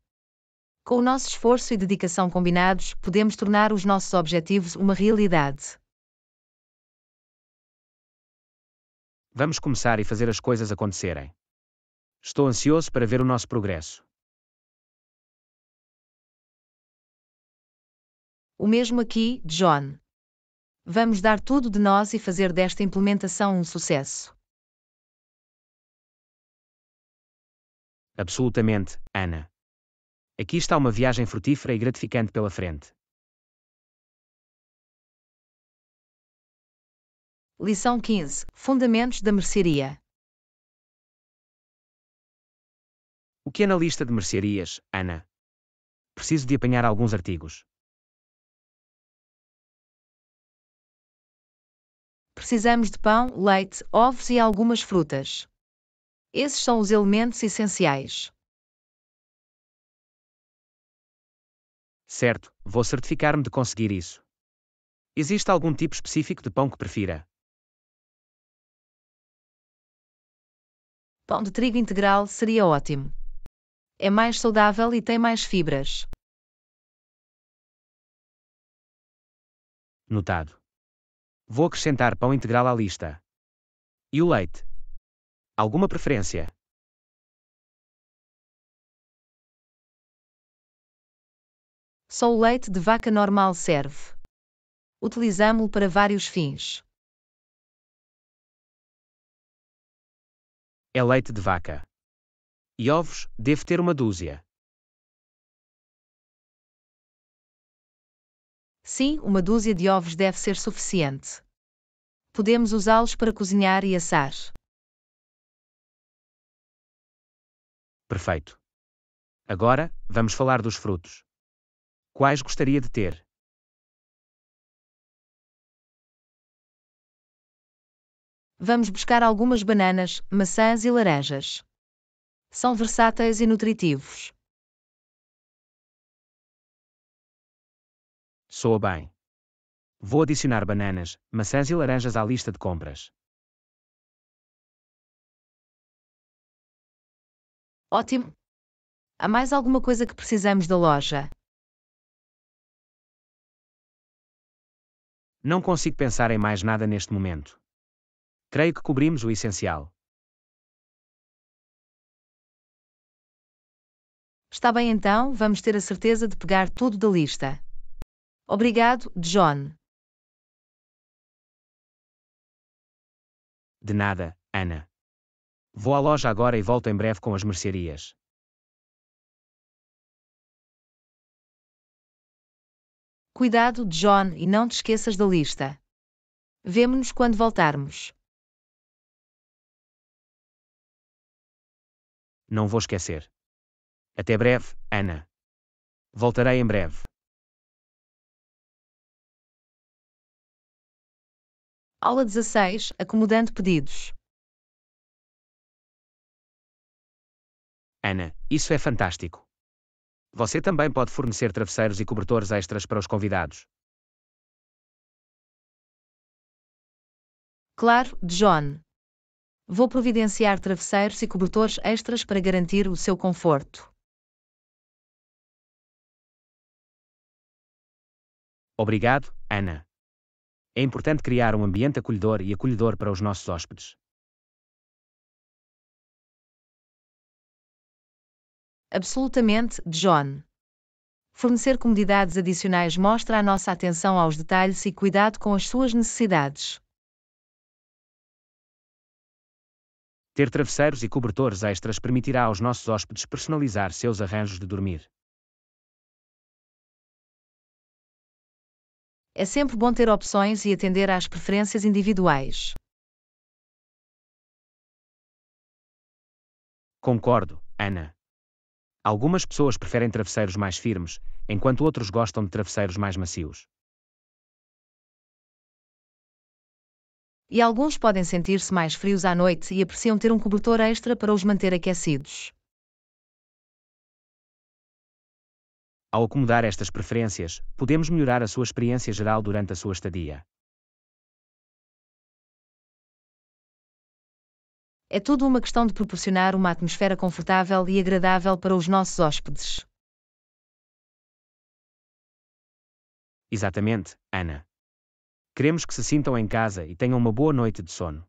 Com o nosso esforço e dedicação combinados, podemos tornar os nossos objetivos uma realidade. Vamos começar e fazer as coisas acontecerem. Estou ansioso para ver o nosso progresso. O mesmo aqui, John. Vamos dar tudo de nós e fazer desta implementação um sucesso. Absolutamente, Ana. Aqui está uma viagem frutífera e gratificante pela frente. Lição 15. Fundamentos da mercearia. O que é na lista de mercearias, Ana? Preciso de apanhar alguns artigos. precisamos de pão, leite, ovos e algumas frutas. Esses são os elementos essenciais. Certo, vou certificar-me de conseguir isso. Existe algum tipo específico de pão que prefira? Pão de trigo integral seria ótimo. É mais saudável e tem mais fibras. Notado. Vou acrescentar pão integral à lista. E o leite? Alguma preferência? Só o leite de vaca normal serve. Utilizamo-lo para vários fins. É leite de vaca. E ovos, devo ter uma dúzia. Sim, uma dúzia de ovos deve ser suficiente. Podemos usá-los para cozinhar e assar. Perfeito. Agora, vamos falar dos frutos. Quais gostaria de ter? Vamos buscar algumas bananas, maçãs e laranjas. São versáteis e nutritivos. Soa bem. Vou adicionar bananas, maçãs e laranjas à lista de compras. Ótimo! Há mais alguma coisa que precisamos da loja? Não consigo pensar em mais nada neste momento. Creio que cobrimos o essencial. Está bem então, vamos ter a certeza de pegar tudo da lista. Obrigado, John. De nada, Ana. Vou à loja agora e volto em breve com as mercearias. Cuidado, John, e não te esqueças da lista. Vemo-nos quando voltarmos. Não vou esquecer. Até breve, Ana. Voltarei em breve. Aula 16, acomodando pedidos. Ana, isso é fantástico. Você também pode fornecer travesseiros e cobertores extras para os convidados. Claro, John. Vou providenciar travesseiros e cobertores extras para garantir o seu conforto. Obrigado, Ana. É importante criar um ambiente acolhedor para os nossos hóspedes. Absolutamente, John. Fornecer comodidades adicionais mostra a nossa atenção aos detalhes e cuidado com as suas necessidades. Ter travesseiros e cobertores extras permitirá aos nossos hóspedes personalizar seus arranjos de dormir. É sempre bom ter opções e atender às preferências individuais. Concordo, Ana. Algumas pessoas preferem travesseiros mais firmes, enquanto outros gostam de travesseiros mais macios. E alguns podem sentir-se mais frios à noite e apreciam ter um cobertor extra para os manter aquecidos. Ao acomodar estas preferências, podemos melhorar a sua experiência geral durante a sua estadia. É tudo uma questão de proporcionar uma atmosfera confortável e agradável para os nossos hóspedes. Exatamente, Ana. Queremos que se sintam em casa e tenham uma boa noite de sono.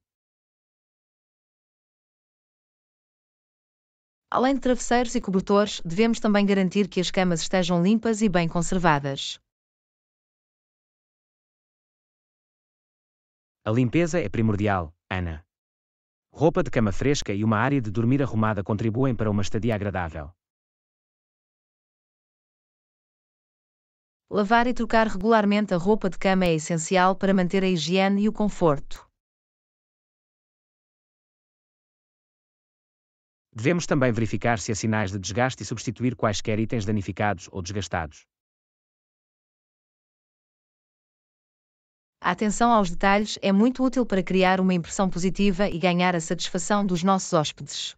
Além de travesseiros e cobertores, devemos também garantir que as camas estejam limpas e bem conservadas. A limpeza é primordial, Ana. Roupa de cama fresca e uma área de dormir arrumada contribuem para uma estadia agradável. Lavar e trocar regularmente a roupa de cama é essencial para manter a higiene e o conforto. Devemos também verificar se há sinais de desgaste e substituir quaisquer itens danificados ou desgastados. A atenção aos detalhes é muito útil para criar uma impressão positiva e ganhar a satisfação dos nossos hóspedes.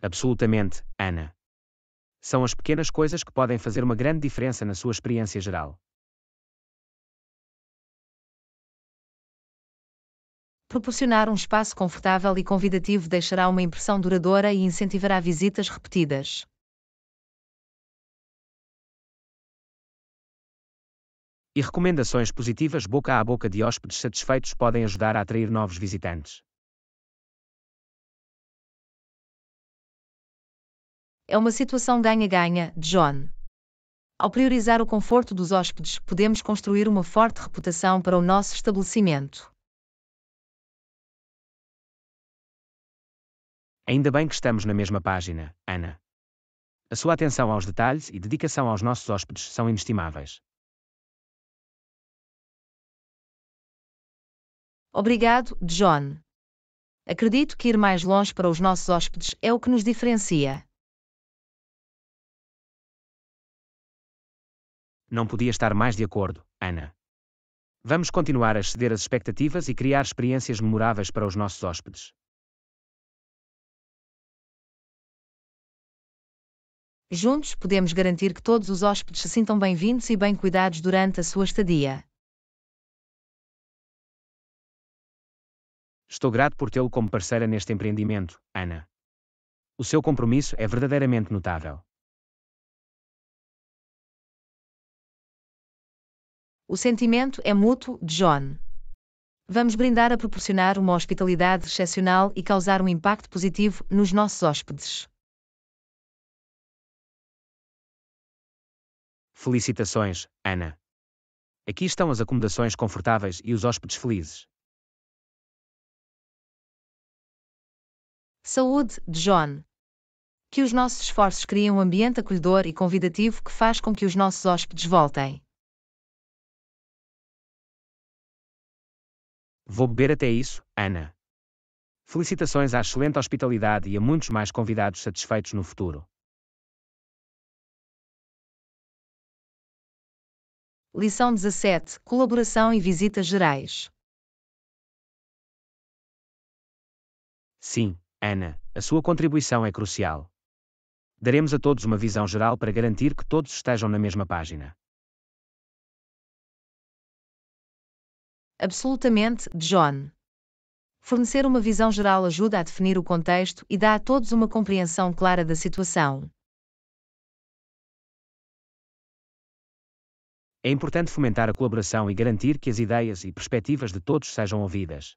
Absolutamente, Ana. São as pequenas coisas que podem fazer uma grande diferença na sua experiência geral. Proporcionar um espaço confortável e convidativo deixará uma impressão duradoura e incentivará visitas repetidas. E recomendações positivas boca a boca de hóspedes satisfeitos podem ajudar a atrair novos visitantes. É uma situação ganha-ganha, John. Ao priorizar o conforto dos hóspedes, podemos construir uma forte reputação para o nosso estabelecimento. Ainda bem que estamos na mesma página, Ana. A sua atenção aos detalhes e dedicação aos nossos hóspedes são inestimáveis. Obrigado, John. Acredito que ir mais longe para os nossos hóspedes é o que nos diferencia. Não podia estar mais de acordo, Ana. Vamos continuar a exceder as expectativas e criar experiências memoráveis para os nossos hóspedes. Juntos podemos garantir que todos os hóspedes se sintam bem-vindos e bem cuidados durante a sua estadia. Estou grato por tê-lo como parceira neste empreendimento, Ana. O seu compromisso é verdadeiramente notável. O sentimento é mútuo, John. Vamos brindar a proporcionar uma hospitalidade excepcional e causar um impacto positivo nos nossos hóspedes. Felicitações, Ana. Aqui estão as acomodações confortáveis e os hóspedes felizes. Saúde, John. Que os nossos esforços criem um ambiente acolhedor e convidativo que faz com que os nossos hóspedes voltem. Vou beber até isso, Ana. Felicitações à excelente hospitalidade e a muitos mais convidados satisfeitos no futuro. Lição 17. Colaboração e visitas gerais. Sim, Ana, a sua contribuição é crucial. Daremos a todos uma visão geral para garantir que todos estejam na mesma página. Absolutamente, John. Fornecer uma visão geral ajuda a definir o contexto e dá a todos uma compreensão clara da situação. É importante fomentar a colaboração e garantir que as ideias e perspectivas de todos sejam ouvidas.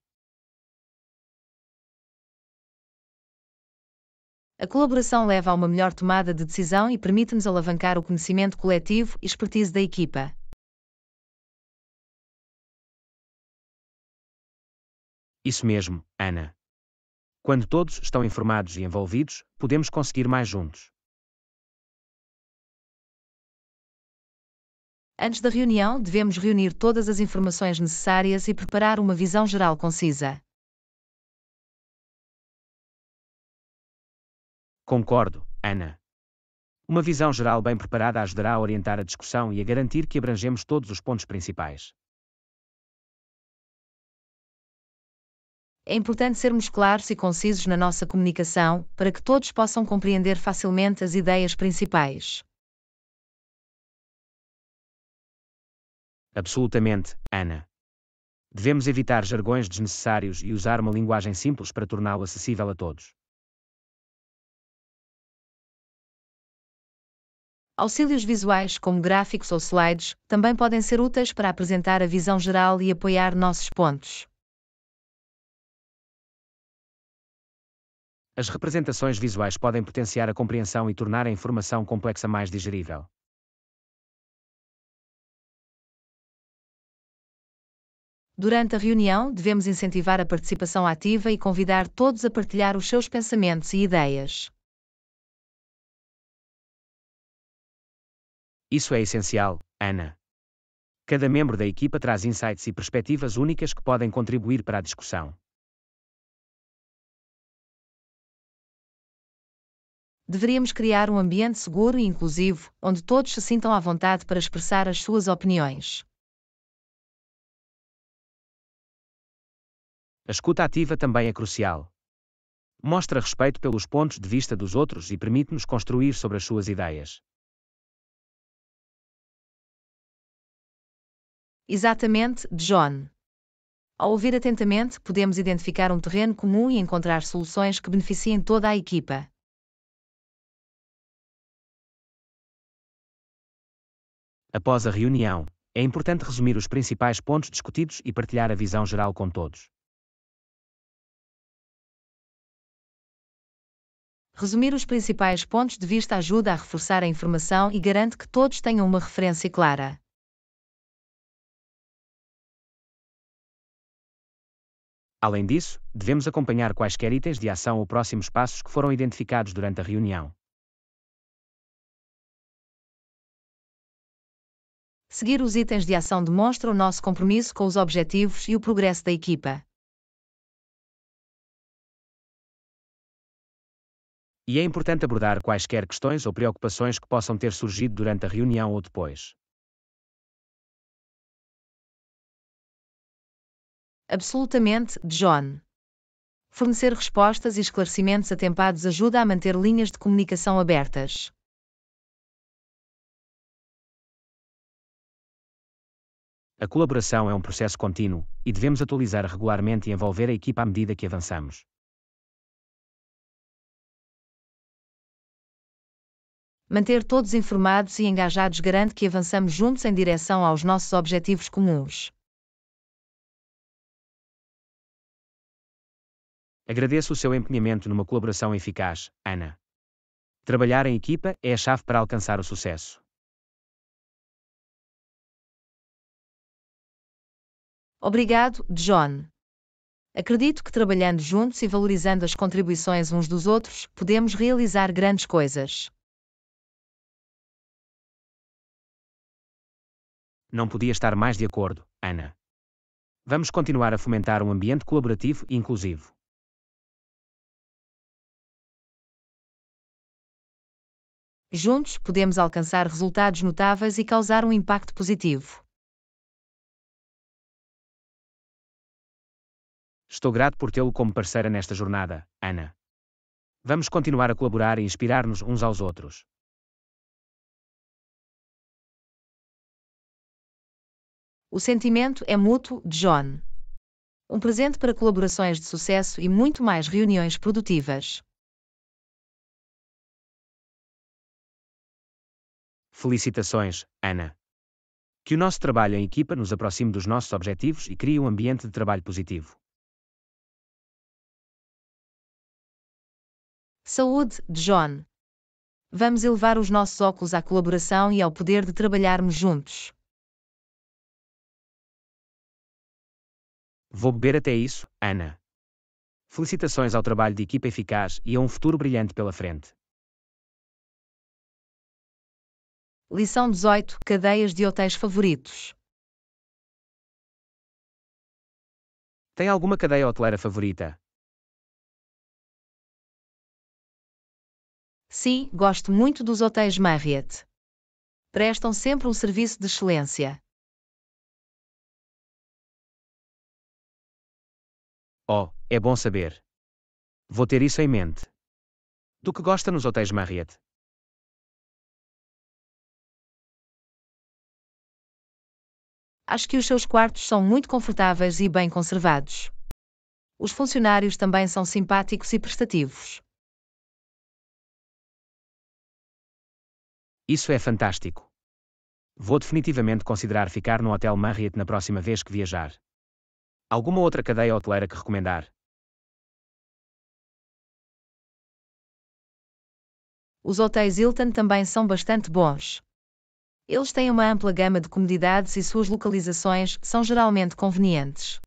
A colaboração leva a uma melhor tomada de decisão e permite-nos alavancar o conhecimento coletivo e expertise da equipa. Isso mesmo, Ana. Quando todos estão informados e envolvidos, podemos conseguir mais juntos. Antes da reunião, devemos reunir todas as informações necessárias e preparar uma visão geral concisa. Concordo, Ana. Uma visão geral bem preparada ajudará a orientar a discussão e a garantir que abrangemos todos os pontos principais. É importante sermos claros e concisos na nossa comunicação, para que todos possam compreender facilmente as ideias principais. Absolutamente, Ana. Devemos evitar jargões desnecessários e usar uma linguagem simples para torná-lo acessível a todos. Auxílios visuais, como gráficos ou slides, também podem ser úteis para apresentar a visão geral e apoiar nossos pontos. As representações visuais podem potenciar a compreensão e tornar a informação complexa mais digerível. Durante a reunião, devemos incentivar a participação ativa e convidar todos a partilhar os seus pensamentos e ideias. Isso é essencial, Ana. Cada membro da equipa traz insights e perspectivas únicas que podem contribuir para a discussão. Deveríamos criar um ambiente seguro e inclusivo, onde todos se sintam à vontade para expressar as suas opiniões. A escuta ativa também é crucial. Mostra respeito pelos pontos de vista dos outros e permite-nos construir sobre as suas ideias. Exatamente, John. Ao ouvir atentamente, podemos identificar um terreno comum e encontrar soluções que beneficiem toda a equipa. Após a reunião, é importante resumir os principais pontos discutidos e partilhar a visão geral com todos. Resumir os principais pontos de vista ajuda a reforçar a informação e garante que todos tenham uma referência clara. Além disso, devemos acompanhar quaisquer itens de ação ou próximos passos que foram identificados durante a reunião. Seguir os itens de ação demonstra o nosso compromisso com os objetivos e o progresso da equipa. E é importante abordar quaisquer questões ou preocupações que possam ter surgido durante a reunião ou depois. Absolutamente, John. Fornecer respostas e esclarecimentos atempados ajuda a manter linhas de comunicação abertas. A colaboração é um processo contínuo, e devemos atualizar regularmente e envolver a equipa à medida que avançamos. Manter todos informados e engajados garante que avançamos juntos em direção aos nossos objetivos comuns. Agradeço o seu empenhamento numa colaboração eficaz, Ana. Trabalhar em equipa é a chave para alcançar o sucesso. Obrigado, John. Acredito que trabalhando juntos e valorizando as contribuições uns dos outros, podemos realizar grandes coisas. Não podia estar mais de acordo, Ana. Vamos continuar a fomentar um ambiente colaborativo e inclusivo. Juntos, podemos alcançar resultados notáveis e causar um impacto positivo. Estou grato por tê-lo como parceira nesta jornada, Ana. Vamos continuar a colaborar e inspirar-nos uns aos outros. O sentimento é mútuo, John. Um presente para colaborações de sucesso e muito mais reuniões produtivas. Felicitações, Ana. Que o nosso trabalho em equipa nos aproxime dos nossos objetivos e crie um ambiente de trabalho positivo. Saúde, John. Vamos elevar os nossos óculos à colaboração e ao poder de trabalharmos juntos. Vou beber até isso, Ana. Felicitações ao trabalho de equipa eficaz e a um futuro brilhante pela frente. Lição 18: Cadeias de hotéis favoritos. Tem alguma cadeia hoteleira favorita? Sim, gosto muito dos hotéis Marriott. Prestam sempre um serviço de excelência. Oh, é bom saber. Vou ter isso em mente. Do que gosta nos hotéis Marriott? Acho que os seus quartos são muito confortáveis e bem conservados. Os funcionários também são simpáticos e prestativos. Isso é fantástico. Vou definitivamente considerar ficar no Hotel Marriott na próxima vez que viajar. Alguma outra cadeia hoteleira que recomendar? Os hotéis Hilton também são bastante bons. Eles têm uma ampla gama de comodidades e suas localizações são geralmente convenientes.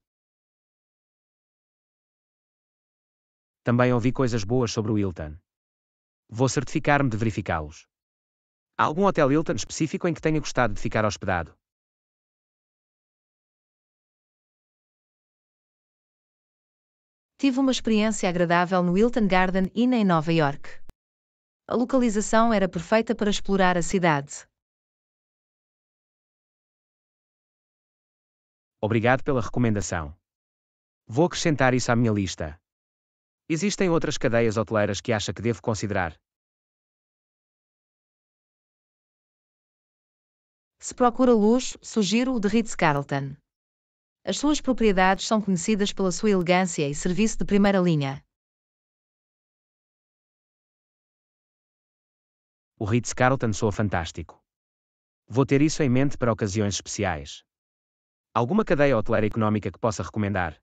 Também ouvi coisas boas sobre o Hilton. Vou certificar-me de verificá-los. Há algum hotel Hilton específico em que tenha gostado de ficar hospedado? Tive uma experiência agradável no Hilton Garden Inn em Nova York. A localização era perfeita para explorar a cidade. Obrigado pela recomendação. Vou acrescentar isso à minha lista. Existem outras cadeias hoteleiras que acha que devo considerar? Se procura luxo, sugiro o The Ritz-Carlton. As suas propriedades são conhecidas pela sua elegância e serviço de primeira linha. O Ritz-Carlton soa fantástico. Vou ter isso em mente para ocasiões especiais. Alguma cadeia hoteleira económica que possa recomendar?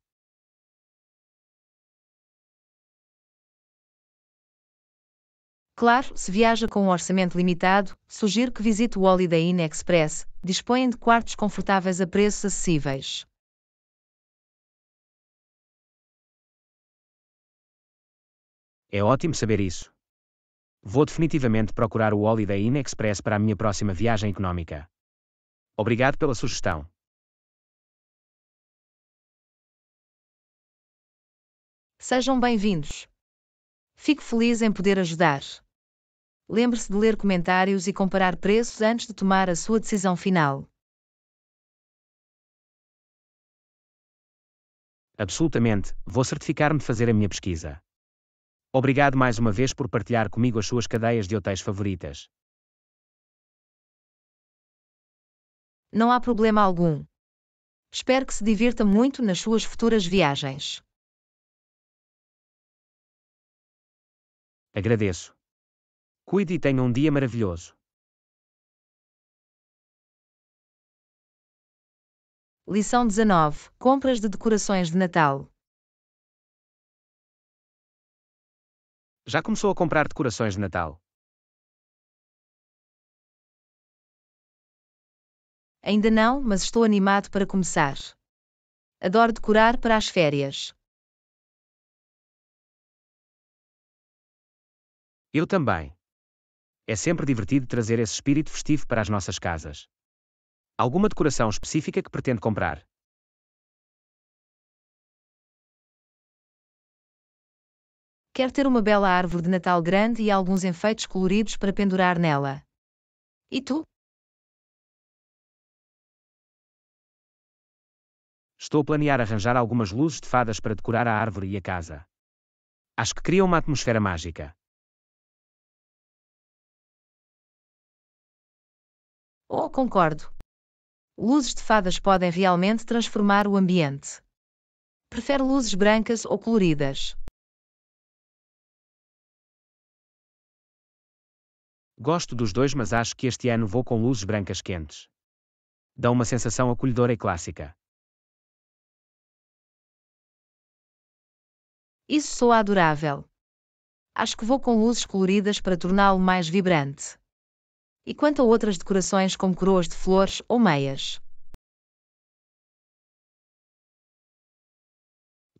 Claro, se viaja com um orçamento limitado, sugiro que visite o Holiday Inn Express, dispõem de quartos confortáveis a preços acessíveis. É ótimo saber isso. Vou definitivamente procurar o Holiday Inn Express para a minha próxima viagem económica. Obrigado pela sugestão. Sejam bem-vindos. Fico feliz em poder ajudar. Lembre-se de ler comentários e comparar preços antes de tomar a sua decisão final. Absolutamente, vou certificar-me de fazer a minha pesquisa. Obrigado mais uma vez por partilhar comigo as suas cadeias de hotéis favoritas. Não há problema algum. Espero que se divirta muito nas suas futuras viagens. Agradeço. Cuide e tenha um dia maravilhoso. Lição 19. Compras de decorações de Natal. Já começou a comprar decorações de Natal? Ainda não, mas estou animado para começar. Adoro decorar para as férias. Eu também. É sempre divertido trazer esse espírito festivo para as nossas casas. Alguma decoração específica que pretende comprar? Quero ter uma bela árvore de Natal grande e alguns enfeites coloridos para pendurar nela. E tu? Estou a planear arranjar algumas luzes de fadas para decorar a árvore e a casa. Acho que cria uma atmosfera mágica. Oh, concordo. Luzes de fadas podem realmente transformar o ambiente. Prefere luzes brancas ou coloridas? Gosto dos dois, mas acho que este ano vou com luzes brancas quentes. Dão uma sensação acolhedora e clássica. Isso soa adorável. Acho que vou com luzes coloridas para torná-lo mais vibrante. E quanto a outras decorações como coroas de flores ou meias?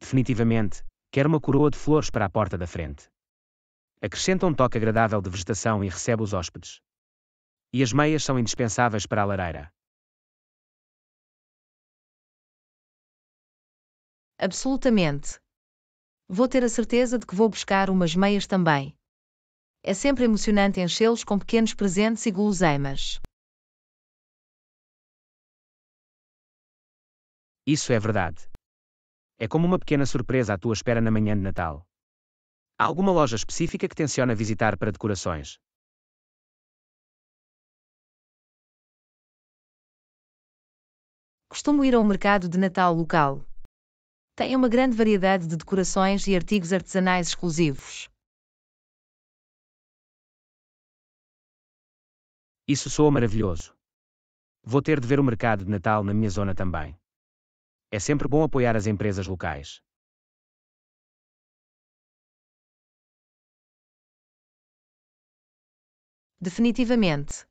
Definitivamente, quero uma coroa de flores para a porta da frente. Acrescenta um toque agradável de vegetação e recebe os hóspedes. E as meias são indispensáveis para a lareira. Absolutamente. Vou ter a certeza de que vou buscar umas meias também. É sempre emocionante enchê-los com pequenos presentes e guloseimas. Isso é verdade. É como uma pequena surpresa à tua espera na manhã de Natal. Há alguma loja específica que tenciona visitar para decorações? Costumo ir ao mercado de Natal local. Tem uma grande variedade de decorações e artigos artesanais exclusivos. Isso soa maravilhoso. Vou ter de ver o mercado de Natal na minha zona também. É sempre bom apoiar as empresas locais. Definitivamente.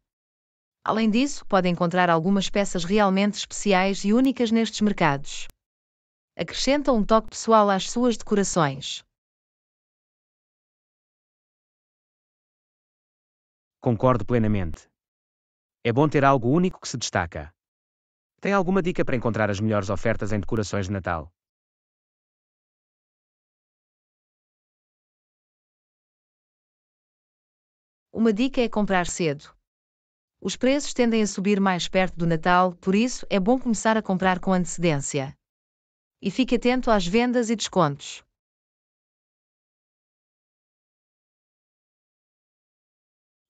Além disso, pode encontrar algumas peças realmente especiais e únicas nestes mercados. Acrescenta um toque pessoal às suas decorações. Concordo plenamente. É bom ter algo único que se destaca. Tem alguma dica para encontrar as melhores ofertas em decorações de Natal? Uma dica é comprar cedo. Os preços tendem a subir mais perto do Natal, por isso é bom começar a comprar com antecedência. E fique atento às vendas e descontos.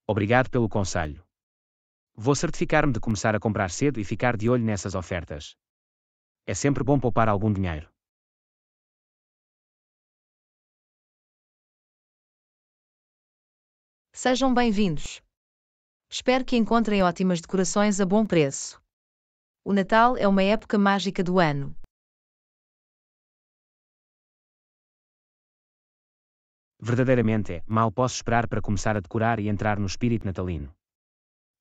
Obrigado pelo conselho. Vou certificar-me de começar a comprar cedo e ficar de olho nessas ofertas. É sempre bom poupar algum dinheiro. Sejam bem-vindos. Espero que encontrem ótimas decorações a bom preço. O Natal é uma época mágica do ano. Verdadeiramente mal posso esperar para começar a decorar e entrar no espírito natalino.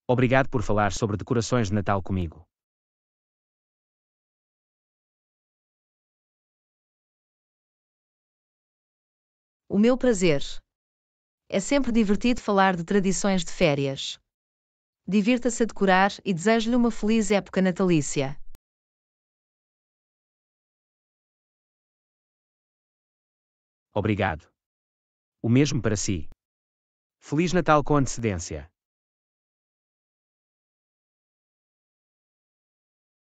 Obrigado por falar sobre decorações de Natal comigo. O meu prazer. É sempre divertido falar de tradições de férias. Divirta-se a decorar e desejo-lhe uma feliz época natalícia. Obrigado. O mesmo para si. Feliz Natal com antecedência.